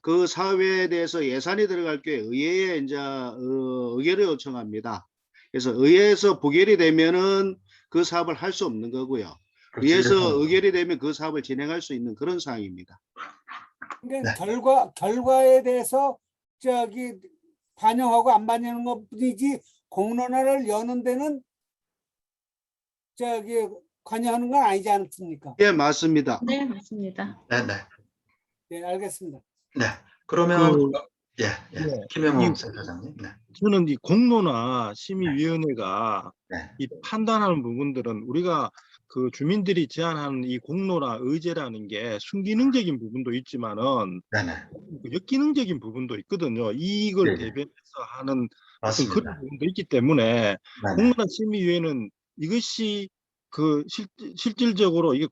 그 사업에 대해서 예산이 들어갈 게 의회에 이제 의결을 요청합니다. 그래서 의회에서 부결이 되면은 그 사업을 할 수 없는 거고요. 의회에서 의결이 되면 그 사업을 진행할 수 있는 그런 사항입니다. 그러니까 결과에 대해서 반영하고 안 반영하는 것뿐이지 공론화를 여는 데는 관여하는 건 아니지 않습니까? 예, 맞습니다. 네, 맞습니다. 네네. 네, 알겠습니다. 네. 그러면 예. 김영호 센터장님. 네. 저는 이 공론화 심의위원회가 네. 이 판단하는 부분들은 우리가 그 주민들이 제안하는 이 공론화 의제라는 게 순기능적인 부분도 있지만은 역기능적인 부분도 있거든요. 이익을 대변해서 하는 어떤 그런 부분도 있기 때문에 공론화 심의위원회는 이것이 그 실질적으로 이게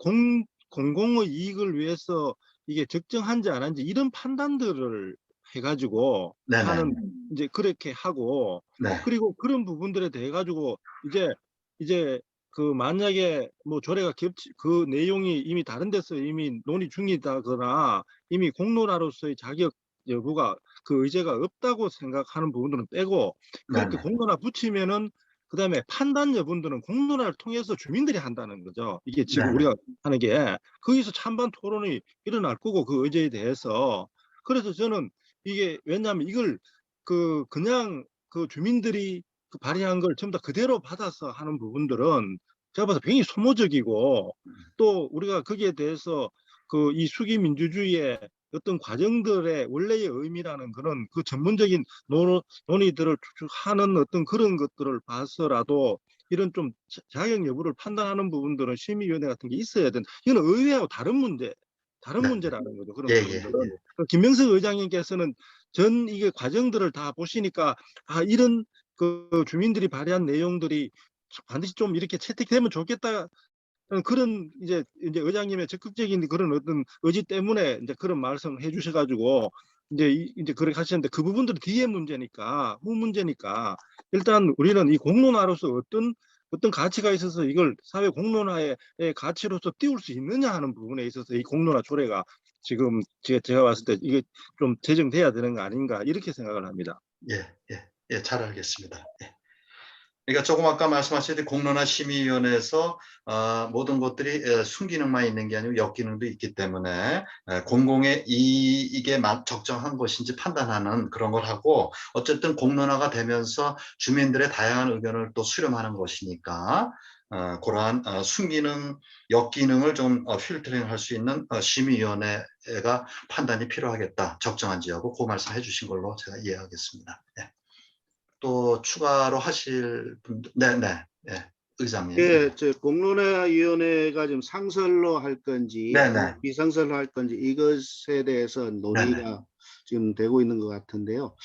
공공의 이익을 위해서 이게 적정한지 안 한지 이런 판단들을 해가지고 하는 이제 그렇게 하고 그리고 그런 부분들에 대해 가지고 이제 그 만약에 뭐 조례가 그 내용이 이미 다른 데서 이미 논의 중이다거나 이미 공론화로서의 자격 여부가 그 의제가 없다고 생각하는 부분들은 빼고 그렇게 공론화 붙이면은 그다음에 판단 여부들은 공론화를 통해서 주민들이 한다는 거죠. 이게 지금 네. 우리가 하는 게 거기서 찬반 토론이 일어날 거고 그 의제에 대해서. 그래서 저는 이게 왜냐하면 이걸 그냥 그 주민들이 그 발의한 걸 전부 다 그대로 받아서 하는 부분들은 제가 봐서 굉장히 소모적이고 또 우리가 거기에 대해서 그 이 수기 민주주의의 어떤 과정들의 원래의 의미라는 그런 그 전문적인 논의들을 하는 어떤 그런 것들을 봐서라도 이런 좀 자격 여부를 판단하는 부분들은 심의위원회 같은 게 있어야 된다. 이거는 의회하고 다른 문제라는 거죠. 그런 부분들은. 김명석 의장님께서는 전 이게 과정들을 다 보시니까 이런 그 주민들이 발의한 내용들이 반드시 좀 이렇게 채택되면 좋겠다. 그런 이제 의장님의 적극적인 그런 어떤 의지 때문에 이제 그런 말씀을 해주셔가지고 이제 그렇게 하시는데 그 부분들은 뒤에 문제니까 후 문제니까 일단 우리는 이 공론화로서 어떤 가치가 있어서 이걸 사회 공론화의 가치로서 띄울 수 있느냐 하는 부분에 있어서 이 공론화 조례가 지금 제가 봤을 때 이게 좀 제정돼야 되는 거 아닌가 이렇게 생각을 합니다. 예, 잘 알겠습니다. 예. 그러니까 조금 아까 말씀하셨듯이 공론화 심의위원회에서 모든 것들이 순기능만 있는 게 아니고 역기능도 있기 때문에 공공의 이게 적정한 것인지 판단하는 그런 걸 하고 어쨌든 공론화가 되면서 주민들의 다양한 의견을 또 수렴하는 것이니까 그러한 순기능, 역기능을 좀 필터링할 수 있는 심의위원회가 판단이 필요하겠다. 적정한지 여부 그 말씀 해주신 걸로 제가 이해하겠습니다. 예. 또 추가로 하실 분들, 의장님. 예, 저 공론화위원회가 지금 상설로 할 건지 비상설로 할 건지 이것에 대해서 논의가 지금 되고 있는 것 같은데요.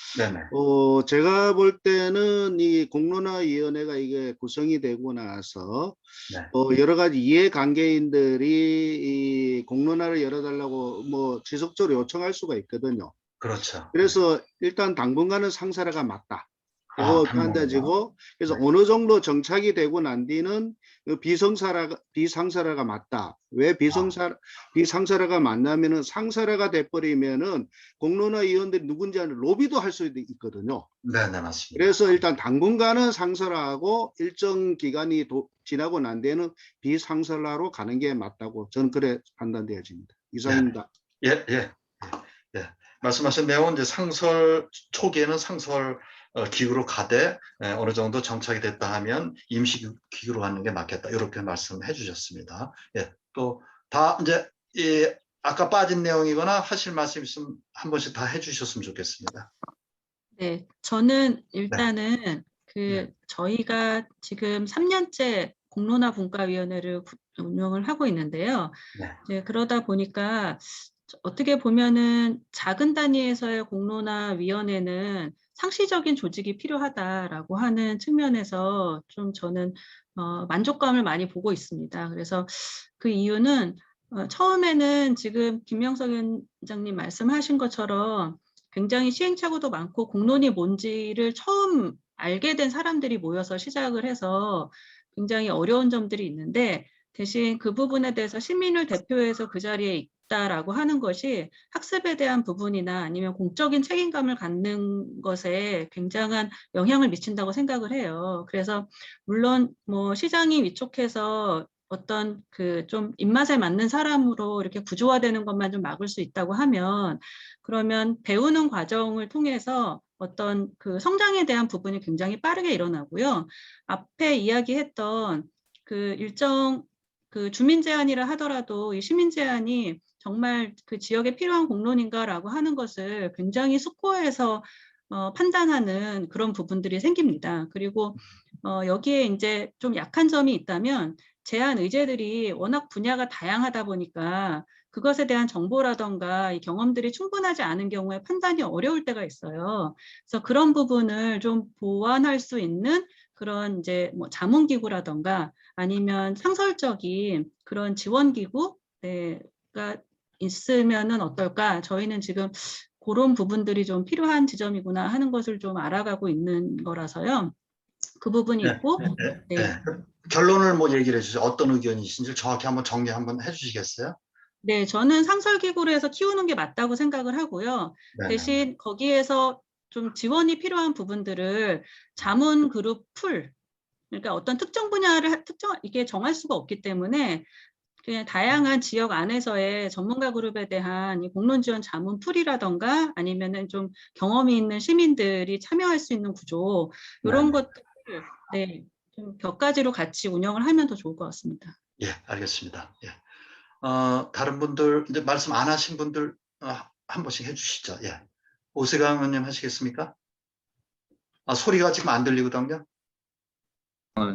제가 볼 때는 이 공론화위원회가 이게 구성이 되고 나서 여러 가지 이해관계인들이 이 공론화를 열어달라고 뭐 지속적으로 요청할 수가 있거든요. 그렇죠. 그래서 일단 당분간은 상설화가 맞다. 이거 판단지고 그래서 어느 정도 정착이 되고 난 뒤는 비상설화가 맞다. 왜 비상설화가 맞냐면은 상설화가 돼버리면은 공론화위원들이 누군지 아는 로비도 할 수도 있거든요. 네, 맞습니다. 그래서 일단 당분간은 상설화하고 일정 기간이 지나고 난 뒤에는 비상설화로 가는 게 맞다고 저는 그래 판단되어집니다. 이상입니다. 예. 말씀하신 내용은 이제 상설 초기에는 상설 기구로 가되 어느 정도 정착이 됐다 하면 임시 기구로 가는 게 맞겠다. 이렇게 말씀해 주셨습니다. 예, 또 다 이제 아까 빠진 내용이거나 하실 말씀 있으면 한 번씩 다 해주셨으면 좋겠습니다. 네, 저는 일단은 저희가 지금 3년째 공론화 분과위원회를 운영을 하고 있는데요. 그러다 보니까 어떻게 보면은 작은 단위에서의 공론화위원회는 상시적인 조직이 필요하다라고 하는 측면에서 좀 저는 만족감을 많이 보고 있습니다. 그래서 그 이유는 처음에는 지금 김명석 위원장님 말씀하신 것처럼 굉장히 시행착오도 많고 공론이 뭔지를 처음 알게 된 사람들이 모여서 시작을 해서 굉장히 어려운 점들이 있는데 대신 그 부분에 대해서 시민을 대표해서 그 자리에 있다라고 하는 것이 학습에 대한 부분이나 아니면 공적인 책임감을 갖는 것에 굉장한 영향을 미친다고 생각을 해요. 그래서 물론 뭐 시장이 위촉해서 어떤 그 좀 입맛에 맞는 사람으로 이렇게 구조화되는 것만 좀 막을 수 있다고 하면 그러면 배우는 과정을 통해서 어떤 그 성장에 대한 부분이 굉장히 빠르게 일어나고요. 앞에 이야기했던 그 일정 그 주민 제안이라 하더라도 이 시민 제안이 정말 그 지역에 필요한 공론인가라고 하는 것을 굉장히 숙고해서 판단하는 그런 부분들이 생깁니다. 그리고 여기에 이제 좀 약한 점이 있다면 제안 의제들이 워낙 분야가 다양하다 보니까 그것에 대한 정보라던가 이 경험들이 충분하지 않은 경우에 판단이 어려울 때가 있어요. 그래서 그런 부분을 좀 보완할 수 있는 그런 이제 뭐 자문기구라던가 아니면 상설적인 그런 지원기구가 있으면은 어떨까? 저희는 지금 그런 부분들이 좀 필요한 지점이구나 하는 것을 좀 알아가고 있는 거라서요. 그 부분이 있고. 결론을 뭐 얘기를 해주세요. 어떤 의견이신지 정확히 한번 정리 한번 해주시겠어요? 네, 저는 상설기구로 해서 키우는 게 맞다고 생각을 하고요. 대신 거기에서 좀 지원이 필요한 부분들을 자문 그룹 풀 그러니까 어떤 특정 분야를 이게 정할 수가 없기 때문에 그냥 다양한 지역 안에서의 전문가 그룹에 대한 이 공론 지원 자문 풀이라던가 아니면은 좀 경험이 있는 시민들이 참여할 수 있는 구조 이런 것들을 네, 좀 몇 가지로 같이 운영을 하면 더 좋을 것 같습니다. 예, 알겠습니다. 예. 다른 분들 이제 말씀 안 하신 분들 한 번씩 해주시죠. 예. 오세강 의원님 하시겠습니까? 소리가 지금 안 들리거든요.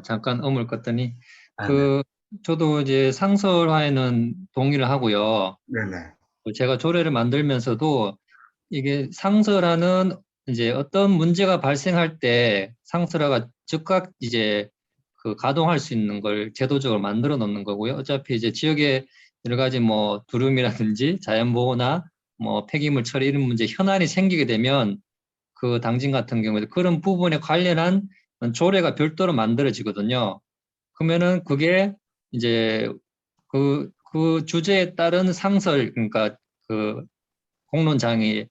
잠깐 음을 껐더니 저도 이제 상설화에는 동의를 하고요. 네네. 제가 조례를 만들면서도 이게 상설화는 이제 어떤 문제가 발생할 때 상설화가 즉각 이제 그 가동할 수 있는 걸 제도적으로 만들어 놓는 거고요. 어차피 이제 지역에 여러 가지 뭐 두름이라든지 자연보호나 뭐 폐기물 처리 이런 문제 현안이 생기게 되면 그 당진 같은 경우에 그런 부분에 관련한 조례가 별도로 만들어지거든요. 그러면은 그게 이제 그 주제에 따른 상설, 그러니까 그 공론장이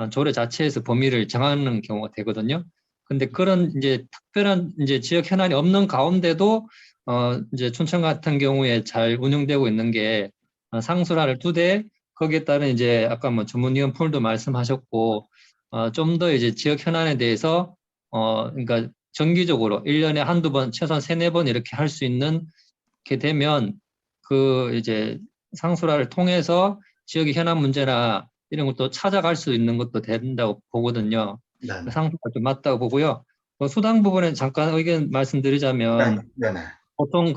조례 자체에서 범위를 정하는 경우가 되거든요. 근데 그런 이제 특별한 이제 지역 현안이 없는 가운데도 이제 춘천 같은 경우에 잘 운영되고 있는 게 상설화를 2대 거기에 따른 이제 아까 뭐 전문위원 폴도 말씀하셨고 좀 더 이제 지역 현안에 대해서 그러니까 정기적으로 1년에 한두 번, 최소한 3-4번 이렇게 할 수 있는 게 되면 그 이제 상설화를 통해서 지역의 현안 문제나 이런 것도 찾아갈 수 있는 것도 된다고 보거든요. 상설화가 좀 맞다고 보고요. 수당 부분에 잠깐 의견 말씀드리자면 보통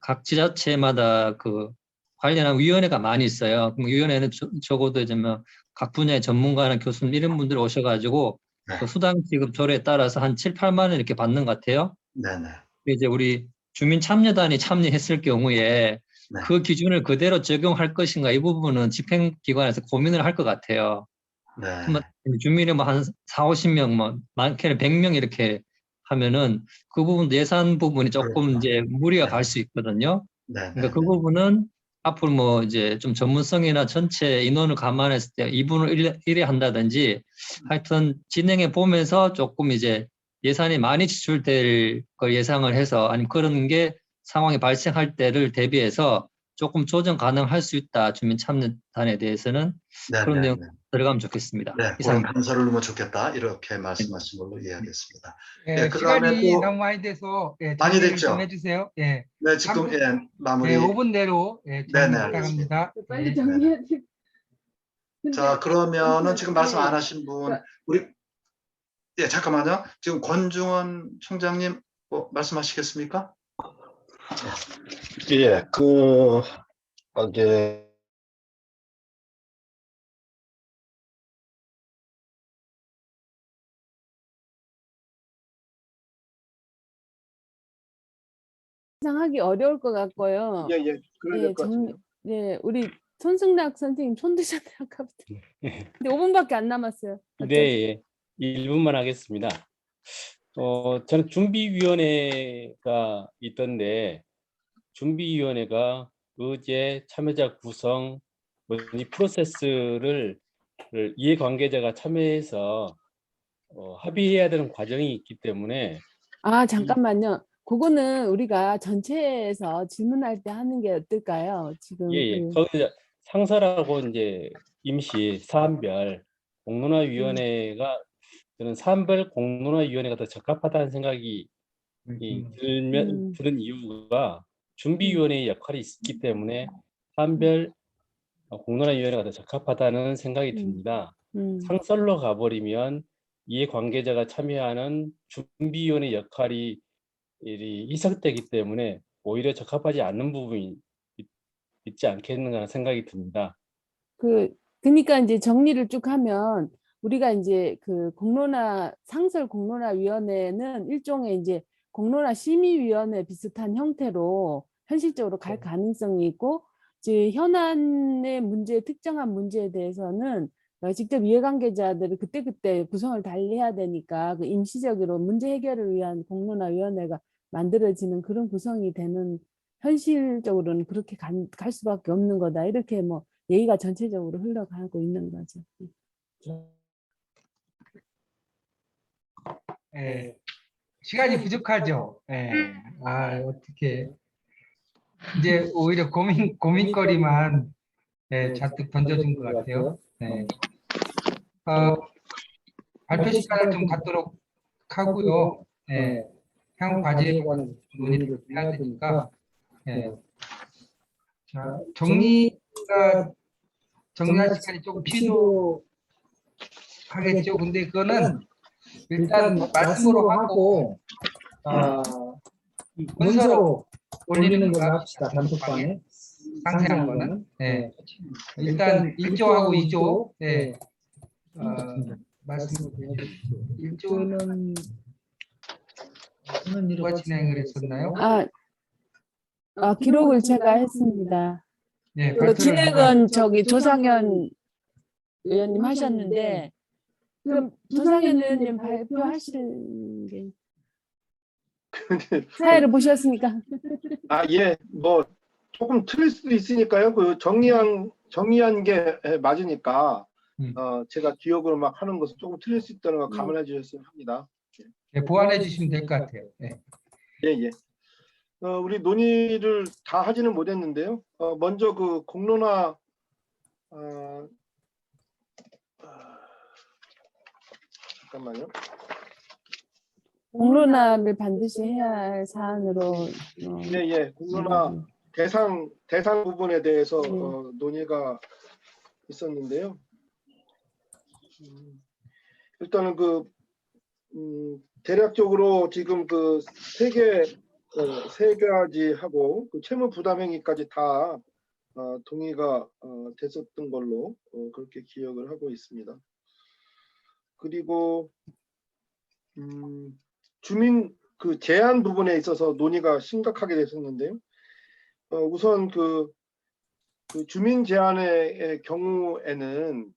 각 지자체마다 그 관련한 위원회가 많이 있어요. 그럼 위원회는 적어도 이제 뭐 각 분야의 전문가나 교수님 이런 분들 오셔가지고 그 수당 지급 조례에 따라서 한 7-8만 원 이렇게 받는 것 같아요. 네네. 이제 우리 주민참여단이 참여했을 경우에 그 기준을 그대로 적용할 것인가 이 부분은 집행기관에서 고민을 할 것 같아요. 그러면 주민이 뭐 한 40-50명, 뭐 많게는 100명 이렇게 하면은 그 부분 예산 부분이 조금 이제 무리가 갈 수 있거든요. 그러니까 그 부분은 앞으로 뭐 이제 좀 전문성이나 전체 인원을 감안했을 때 2분의 1에 한다든지 하여튼 진행해 보면서 조금 이제 예산이 많이 지출될 걸 예상을 해서 아니면 그런 게 상황이 발생할 때를 대비해서 조금 조정 가능할 수 있다. 주민참여단에 대해서는 그런 내용 들어가면 좋겠습니다. 네, 그런 감사를 넣으면 좋겠다. 이렇게 말씀하신 걸로 이해하겠습니다. 예, 그다음에 시간이 또 너무 많이 돼서 많이 정리를 됐죠? 좀 해주세요. 예. 네, 지금 마무리. 5분 내로 정리 네네, 부탁합니다. 빨리 정리해야 돼. 자, 그러면은 지금 말씀 안 하신 분, 우리, 잠깐만요. 지금 권중원 총장님 말씀하시겠습니까? 예, 이제 상하기 어려울 것 같고요. 예, 그래야 될 것 같습니다. 네, 우리 손승락 선생님 손 드셨나요? 아까부터. 근데 5분밖에 안 남았어요. 네, 1분만 하겠습니다. 저는 준비위원회가 있던데 준비위원회가 의제, 참여자 구성, 이 프로세스를 이해관계자가 참여해서 합의해야 되는 과정이 있기 때문에 잠깐만요. 그거는 우리가 전체에서 질문할 때 하는 게 어떨까요? 지금 거기 상설하고 이제 임시 사안별 공론화위원회가 저는 사안별 공론화위원회가 더 적합하다는 생각이 드는 이유가 준비위원회의 역할이 있기 때문에 사안별 공론화위원회가 더 적합하다는 생각이 듭니다. 상설로 가버리면 이해관계자가 참여하는 준비위원회 역할이 희석되기 때문에 오히려 적합하지 않는 부분이 있지 않겠는가 하는 생각이 듭니다. 그러니까 이제 정리를 쭉 하면 우리가 이제 그 상설 공론화위원회는 일종의 이제 공론화 심의위원회 비슷한 형태로 현실적으로 갈 가능성이 있고 이제 현안의 특정한 문제에 대해서는 직접 이해관계자들을 그때그때 구성을 달리해야 되니까 그 임시적으로 문제 해결을 위한 공론화위원회가 만들어지는 그런 구성이 되는 현실적으로는 그렇게 갈 수밖에 없는 거다. 이렇게 뭐 얘기가 전체적으로 흘러가고 있는 거죠. 시간이 부족하죠. 예. 아, 어떻게 이제 오히려 고민거리만 예, 잔뜩 던져준 것 같아요. 네. 발표 시간을 좀 갖도록 하고요. 예. 향후 과제에 관한 논의를 해야 되니까. 예. 자, 정리할 시간이 조금 필요하겠죠. 근데 그거는 일단 말씀으로 하고 문서로 올리는 걸로 합시다. 단톡방에 상세한 거는. 예. 일단 1조하고 2조 예. 말씀을 드려주십시오. 1조는 누가 진행을 했었나요? 기록을 제가 했습니다. 네, 그 진행은 저기 조상현 의원님 하셨는데, 그럼 조상현 의원님 발표하실 게 사회를 보셨습니까? 예, 뭐 조금 틀릴 수도 있으니까요. 그 정리한 게 맞으니까 제가 기억으로 막 하는 것은 조금 틀릴 수 있다는 거 감안해 주셨으면 합니다. 네, 보완해 주시면 될 것 같아요. 네. 예. 우리 논의를 다 하지는 못했는데요. 먼저 그 공론화 잠깐만요. 공론화를 반드시 해야 할 사안으로. 예. 공론화 대상 부분에 대해서 논의가 있었는데요. 일단은 대략적으로 지금 그 세 가지 하고 그 채무 부담 행위까지 다 동의가 됐었던 걸로 그렇게 기억을 하고 있습니다. 그리고 주민 그 제한 부분에 있어서 논의가 심각하게 됐었는데요. 우선 그 주민 제한의 경우에는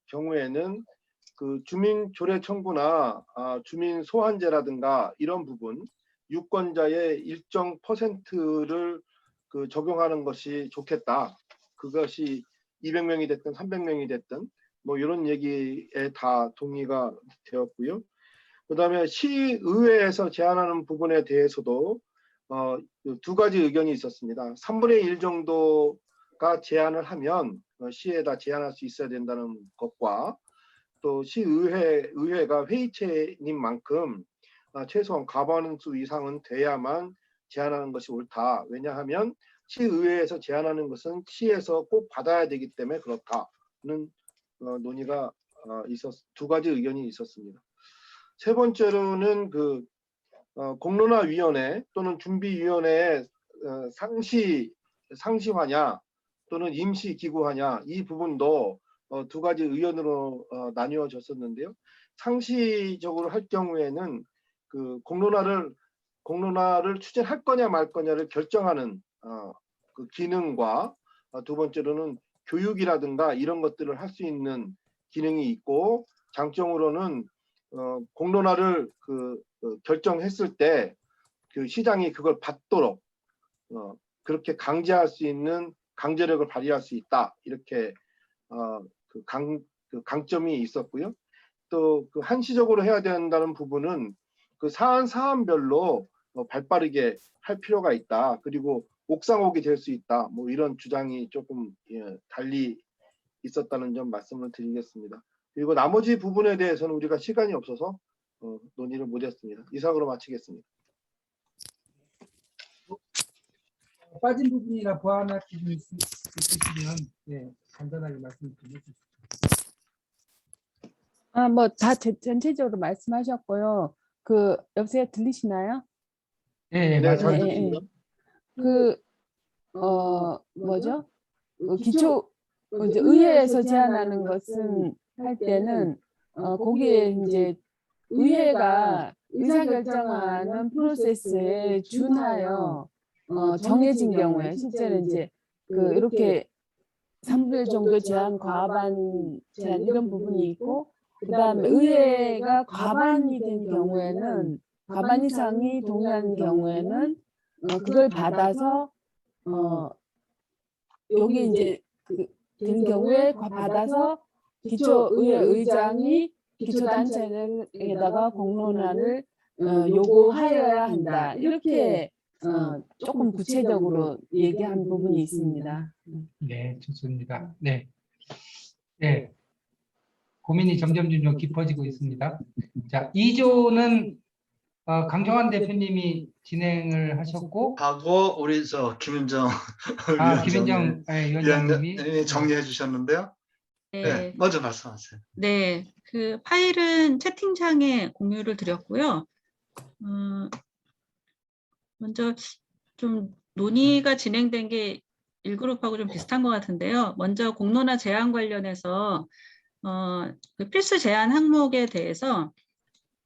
그 주민 조례 청구나 주민 소환제라든가 이런 부분 유권자의 일정 %를 그 적용하는 것이 좋겠다. 그것이 200명이 됐든 300명이 됐든 뭐 이런 얘기에 다 동의가 되었고요. 그다음에 시의회에서 제한하는 부분에 대해서도 두 가지 의견이 있었습니다. 3분의 1 정도가 제한을 하면 시에다 제한할 수 있어야 된다는 것과 또 시의회가 회의체인 만큼 최소한 과반수 이상은 돼야만 제한하는 것이 옳다. 왜냐하면 시의회에서 제한하는 것은 시에서 꼭 받아야 되기 때문에 그렇다는 논의가 두 가지 의견이 있었습니다. 세 번째로는 그 공론화위원회 또는 준비위원회의 상시화냐 또는 임시기구화냐 이 부분도 두 가지 의견으로 나뉘어졌었는데요. 상시적으로 할 경우에는 그 공론화를 추진할 거냐 말 거냐를 결정하는 그 기능과 두 번째로는 교육이라든가 이런 것들을 할 수 있는 기능이 있고 장점으로는 공론화를 결정했을 때 그 시장이 그걸 받도록 그렇게 강제할 수 있는 강제력을 발휘할 수 있다 이렇게 강점이 있었고요. 또 그 한시적으로 해야 된다는 부분은 그 사안별로 발빠르게 할 필요가 있다. 그리고 옥상옥이 될 수 있다. 뭐 이런 주장이 조금 달리 있었다는 점 말씀을 드리겠습니다. 그리고 나머지 부분에 대해서는 우리가 시간이 없어서 논의를 못했습니다. 이상으로 마치겠습니다. 빠진 부분이나 보완할 부분이 있으시면 간단하게 말씀 좀 해주세요. 뭐 다 전체적으로 말씀하셨고요. 그 여보세요, 들리시나요? 네, 맞습니다. 뭐죠? 기초 이제 의회에서 제안하는 것은 할 때는 거기에 이제 의회가 의사결정하는 프로세스에 준하여 정해진 경우에 실제는 이제 이렇게 3분의 1 정도 제한, 과반 제한 이런 부분이 있고, 그다음에 의회가 과반이 된 경우에는 과반 이상이 동의하는 경우에는 그걸 받아서 여기 이제 된 경우에 받아서 기초의회 의장이 기초단체에다가 공론화를 요구하여야 한다. 이렇게 조금 구체적으로 얘기한 부분이 있습니다. 네, 좋습니다. 네. 네. 고민이 점점 깊어지고 있습니다. 자, 2조는 강정환 대표님이 진행을 하셨고, 하고 우리 김윤정 김윤정 위원장님이 정리해 주셨는데요. 네, 먼저 말씀하세요. 네, 그 파일은 채팅창에 공유를 드렸고요. 먼저 좀 논의가 진행된 게 1그룹하고 좀 비슷한 것 같은데요. 먼저 공론화 제한 관련해서 그 필수 제한 항목에 대해서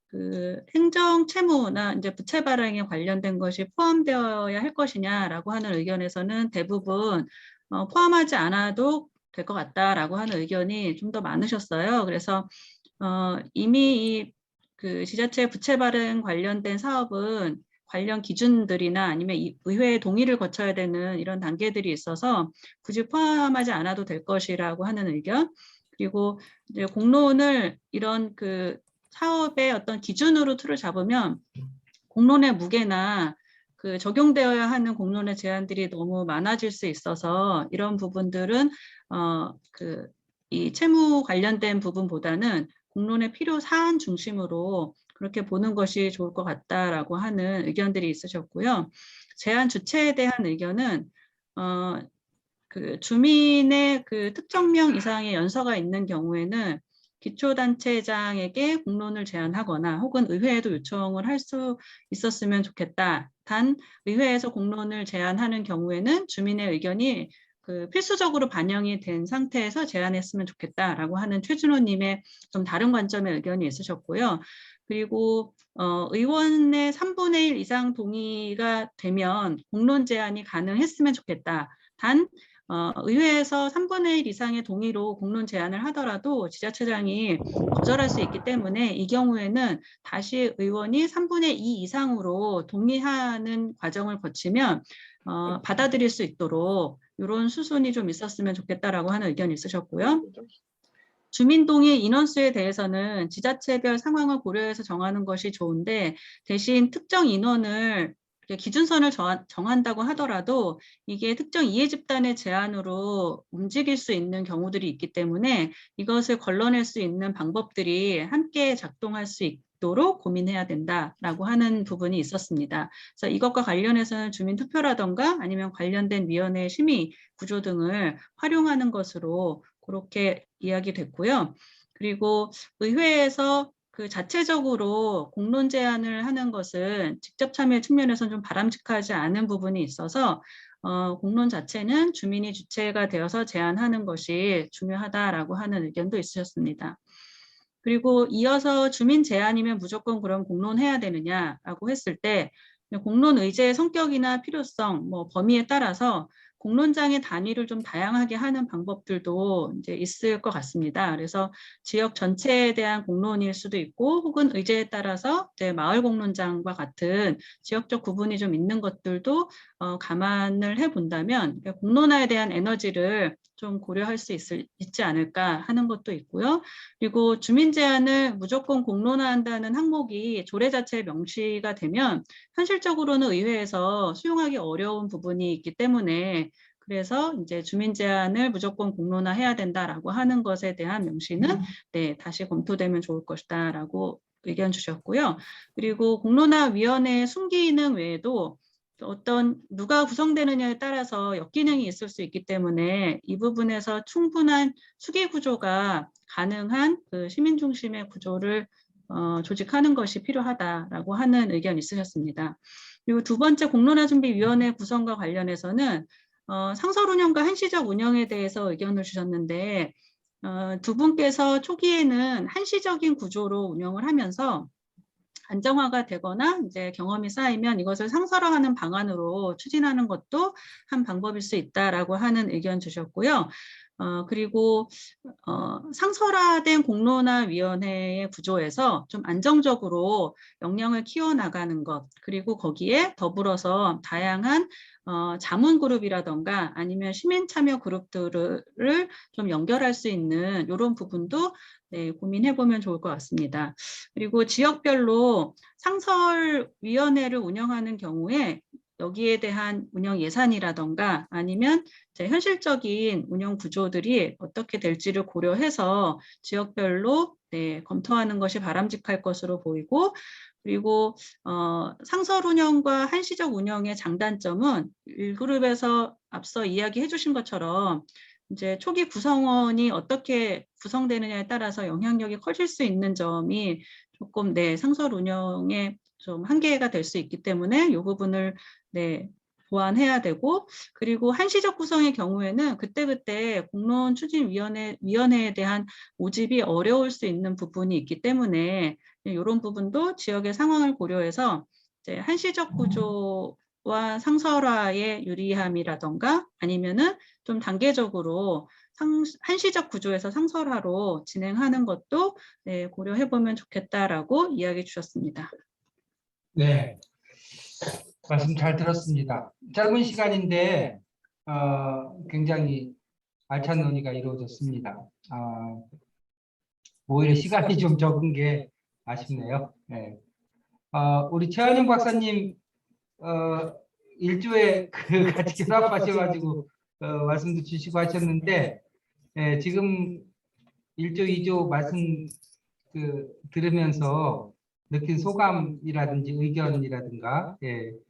그 행정 채무나 이제 부채 발행에 관련된 것이 포함되어야 할 것이냐라고 하는 의견에서는 대부분 포함하지 않아도 될 것 같다라고 하는 의견이 좀 더 많으셨어요. 그래서 이미 그 지자체 부채 발행 관련된 사업은 관련 기준들이나 아니면 의회의 동의를 거쳐야 되는 이런 단계들이 있어서 굳이 포함하지 않아도 될 것이라고 하는 의견. 그리고 이제 공론을 이런 그 사업의 어떤 기준으로 틀을 잡으면 공론의 무게나 그 적용되어야 하는 공론의 제한들이 너무 많아질 수 있어서 이런 부분들은 그 이 채무 관련된 부분보다는 공론의 필요 사안 중심으로 그렇게 보는 것이 좋을 것 같다라고 하는 의견들이 있으셨고요. 제한 주체에 대한 의견은 그 주민의 그 특정명 이상의 연서가 있는 경우에는 기초단체장에게 공론을 제안하거나 혹은 의회에도 요청을 할 수 있었으면 좋겠다. 단 의회에서 공론을 제안하는 경우에는 주민의 의견이 그 필수적으로 반영이 된 상태에서 제안했으면 좋겠다라고 하는 최준호님의 좀 다른 관점의 의견이 있으셨고요. 그리고 의원의 3분의 1 이상 동의가 되면 공론 제안이 가능했으면 좋겠다. 단 의회에서 3분의 1 이상의 동의로 공론 제안을 하더라도 지자체장이 거절할 수 있기 때문에 이 경우에는 다시 의원이 3분의 2 이상으로 동의하는 과정을 거치면 받아들일 수 있도록 이런 수순이 좀 있었으면 좋겠다라고 하는 의견이 있으셨고요. 주민동의 인원수에 대해서는 지자체별 상황을 고려해서 정하는 것이 좋은데 대신 특정 인원을 기준선을 정한다고 하더라도 이게 특정 이해 집단의 제안으로 움직일 수 있는 경우들이 있기 때문에 이것을 걸러낼 수 있는 방법들이 함께 작동할 수 있도록 고민해야 된다라고 하는 부분이 있었습니다. 그래서 이것과 관련해서는 주민투표라던가 아니면 관련된 위원회 심의 구조 등을 활용하는 것으로 그렇게 이야기됐고요. 그리고 의회에서 그 자체적으로 공론 제안을 하는 것은 직접 참여 측면에서는 좀 바람직하지 않은 부분이 있어서 공론 자체는 주민이 주체가 되어서 제안하는 것이 중요하다라고 하는 의견도 있으셨습니다. 그리고 이어서 주민 제안이면 무조건 그럼 공론해야 되느냐라고 했을 때 공론 의제의 성격이나 필요성, 뭐 범위에 따라서 공론장의 단위를 좀 다양하게 하는 방법들도 이제 있을 것 같습니다. 그래서 지역 전체에 대한 공론일 수도 있고 혹은 의제에 따라서 이제 마을 공론장과 같은 지역적 구분이 좀 있는 것들도 감안을 해본다면 공론화에 대한 에너지를 좀 고려할 수 있지 않을까 하는 것도 있고요. 그리고 주민 제안을 무조건 공론화한다는 항목이 조례 자체에 명시가 되면 현실적으로는 의회에서 수용하기 어려운 부분이 있기 때문에 그래서 이제 주민 제안을 무조건 공론화해야 된다라고 하는 것에 대한 명시는 다시 검토되면 좋을 것이다라고 의견 주셨고요. 그리고 공론화위원회의 순기능 외에도 어떤 누가 구성되느냐에 따라서 역기능이 있을 수 있기 때문에 이 부분에서 충분한 수기 구조가 가능한 그 시민 중심의 구조를 조직하는 것이 필요하다라고 하는 의견이 있으셨습니다. 그리고 두 번째 공론화준비위원회 구성과 관련해서는 상설 운영과 한시적 운영에 대해서 의견을 주셨는데 두 분께서 초기에는 한시적인 구조로 운영을 하면서 안정화가 되거나 이제 경험이 쌓이면 이것을 상설화하는 방안으로 추진하는 것도 한 방법일 수 있다라고 하는 의견 주셨고요. 그리고 상설화된 공론화위원회의 구조에서 좀 안정적으로 역량을 키워나가는 것, 그리고 거기에 더불어서 다양한 자문 그룹이라던가 아니면 시민 참여 그룹들을 좀 연결할 수 있는 이런 부분도 네, 고민해보면 좋을 것 같습니다. 그리고 지역별로 상설위원회를 운영하는 경우에 여기에 대한 운영 예산이라던가 아니면 이제 현실적인 운영 구조들이 어떻게 될지를 고려해서 지역별로 네, 검토하는 것이 바람직할 것으로 보이고, 그리고 상설 운영과 한시적 운영의 장단점은 1그룹에서 앞서 이야기해 주신 것처럼 이제 초기 구성원이 어떻게 구성되느냐에 따라서 영향력이 커질 수 있는 점이 조금 네, 상설 운영에 좀 한계가 될 수 있기 때문에 이 부분을 네, 보완해야 되고, 그리고 한시적 구성의 경우에는 그때그때 공론추진위원회에 대한 모집이 어려울 수 있는 부분이 있기 때문에 이런 부분도 지역의 상황을 고려해서 이제 한시적 구조와 상설화의 유리함이라던가 아니면은 좀 단계적으로 한시적 구조에서 상설화로 진행하는 것도 네, 고려해보면 좋겠다라고 이야기해 주셨습니다. 네, 말씀 잘 들었습니다. 짧은 시간인데 굉장히 알찬 논의가 이루어졌습니다. 오히려 시간이 좀 적은 게 아쉽네요. 네. 우리 최한영 박사님 일조에 같이 결합하셔가지고 말씀도 주시고 하셨는데 지금 1조, 2조 말씀 들으면서 느낀 소감이라든지 의견이라든가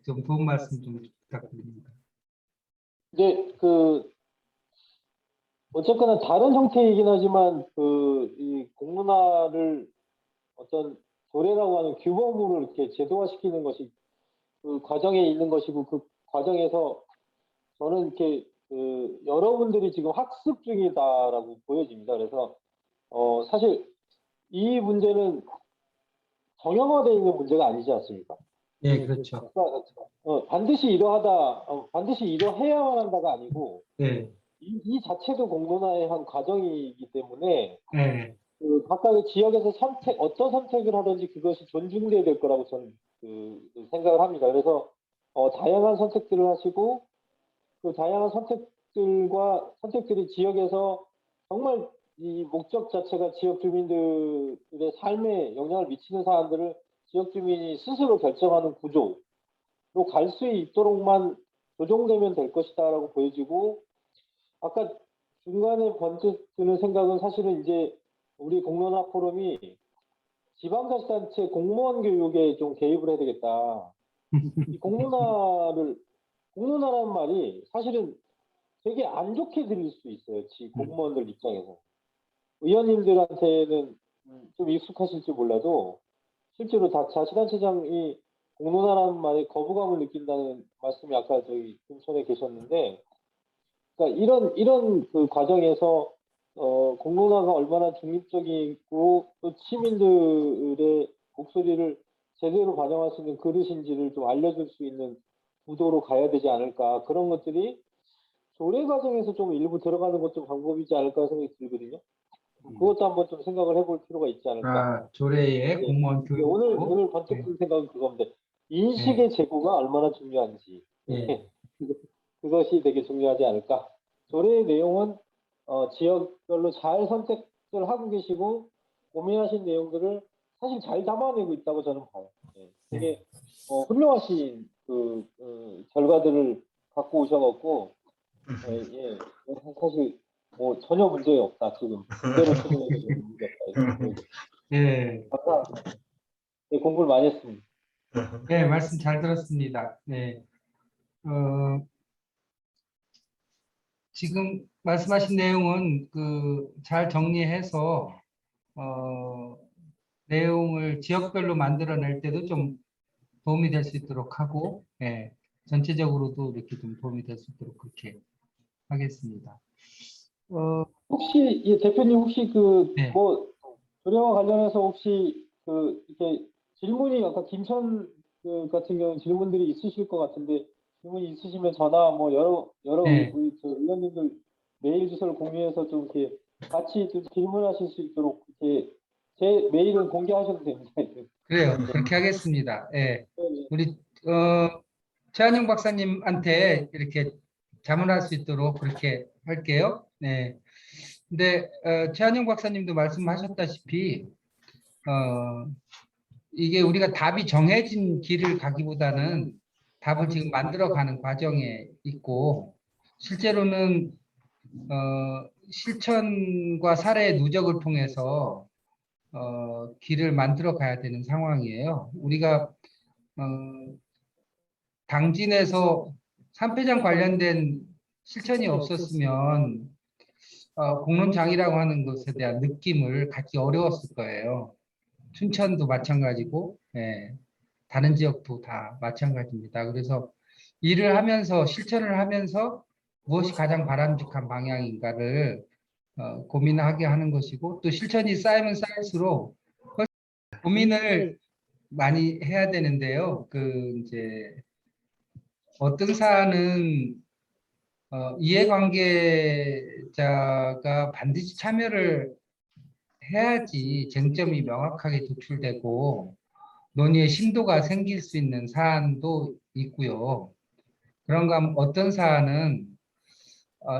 좀 도움 말씀 좀 부탁드립니다. 이제 어쨌거나 다른 형태이긴 하지만 이 공론화를 어떤 조례라고 하는 규범으로 이렇게 제도화시키는 것이 그 과정에 있는 것이고, 그 과정에서 저는 이렇게 여러분들이 지금 학습 중이다라고 보여집니다. 그래서 사실 이 문제는 정형화되어 있는 문제가 아니지 않습니까? 네, 그렇죠. 반드시 이러하다, 반드시 이러해야만 한다가 아니고, 네. 이 자체도 공론화의 한 과정이기 때문에 네. 각각의 지역에서 어떤 선택을 하든지 그것이 존중돼야 될 거라고 저는 생각을 합니다. 그래서 다양한 선택들을 하시고, 그 다양한 선택들이 지역에서 정말 이 목적 자체가 지역 주민들의 삶에 영향을 미치는 사안들을 지역 주민이 스스로 결정하는 구조로 갈 수 있도록만 조정되면 될 것이다라고 보여지고, 아까 중간에 번뜩 드는 생각은 사실은 이제 우리 공론화 포럼이 지방자치단체 공무원 교육에 좀 개입을 해야 되겠다. 이 공론화라는 말이 사실은 되게 안 좋게 들릴 수 있어요. 공무원들 입장에서. 의원님들한테는 좀 익숙하실지 몰라도 실제로 자치단체장이 공론화라는 말에 거부감을 느낀다는 말씀이 아까 저희 근처에 계셨는데, 그러니까 이런 그 과정에서 공론화가 얼마나 중립적이고 또 시민들의 목소리를 제대로 반영할 수 있는 그릇인지를 좀 알려줄 수 있는 구도로 가야 되지 않을까. 그런 것들이 조례 과정에서 좀 일부 들어가는 것도 방법이지 않을까 생각이 들거든요. 그것도 한번 좀 생각을 해볼 필요가 있지 않을까. 조례의 공무원 교육. 오늘 번뜩 든 생각은 그건데, 인식의 제고가 얼마나 중요한지. 그것이 되게 중요하지 않을까. 조례의 내용은 지역별로 잘 선택을 하고 계시고 고민하신 내용들을 사실 잘 담아내고 있다고 저는 봐요. 되게 훌륭하신 결과들을 갖고 오셔갖고 사실 전혀 문제 없다 지금. 그대로 추진해도 문제 없다. 감사합니다. 공부를 많이 했습니다. 네, 말씀 잘 들었습니다. 네. 지금 말씀하신 내용은 잘 정리해서 내용을 지역별로 만들어낼 때도 좀 도움이 될 수 있도록 하고, 전체적으로도 이렇게 좀 도움이 될 수 있도록 그렇게 하겠습니다. 혹시 대표님 혹시 뭐 조례와 관련해서 혹시 이렇게 질문이 아까 김천 같은 경우 질문들이 있으실 것 같은데, 질문이 있으시면 전화 뭐 여러 우리 의원님들 메일 주소를 공유해서 좀 이렇게 같이 좀 질문하실 수 있도록 이렇게 제 메일은 공개하셔도 됩니다. 그래요. 그렇게 하겠습니다. 예. 우리 최한영 박사님한테 이렇게 자문할 수 있도록 그렇게 할게요. 네. 근데 최한영 박사님도 말씀하셨다시피 이게 우리가 답이 정해진 길을 가기보다는 답을 지금 만들어가는 과정에 있고 실제로는 실천과 사례의 누적을 통해서 길을 만들어 가야 되는 상황이에요. 우리가 당진에서 산패장 관련된 실천이 없었으면 공론장이라고 하는 것에 대한 느낌을 갖기 어려웠을 거예요. 춘천도 마찬가지고 다른 지역도 다 마찬가지입니다. 그래서 일을 하면서 실천을 하면서 무엇이 가장 바람직한 방향인가를 고민하게 하는 것이고 또 실천이 쌓이면 쌓일수록 고민을 많이 해야 되는데요. 이제 어떤 사안은 이해관계자가 반드시 참여를 해야지 쟁점이 명확하게 도출되고 논의의 심도가 생길 수 있는 사안도 있고요. 그런가 하면 어떤 사안은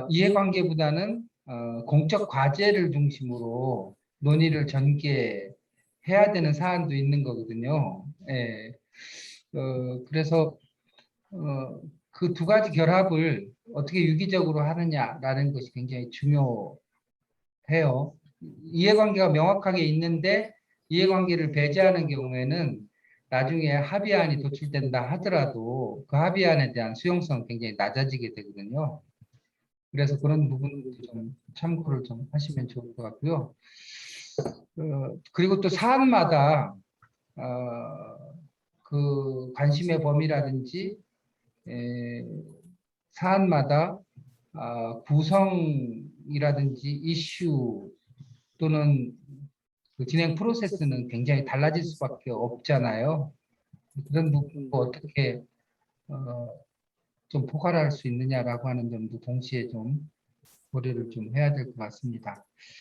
이해관계보다는 공적 과제를 중심으로 논의를 전개해야 되는 사안도 있는 거거든요. 예. 그래서 그 두 가지 결합을 어떻게 유기적으로 하느냐라는 것이 굉장히 중요해요. 이해관계가 명확하게 있는데 이해관계를 배제하는 경우에는 나중에 합의안이 도출된다 하더라도 그 합의안에 대한 수용성은 굉장히 낮아지게 되거든요. 그래서 그런 부분도 좀 참고를 좀 하시면 좋을 것 같고요. 그리고 또 사안마다 그 관심의 범위라든지 사안마다 구성이라든지 이슈 또는 그 진행 프로세스는 굉장히 달라질 수밖에 없잖아요. 그런 부분도 어떻게 좀 포괄할 수 있느냐라고 하는 점도 동시에 좀 고려를 좀 해야 될 것 같습니다.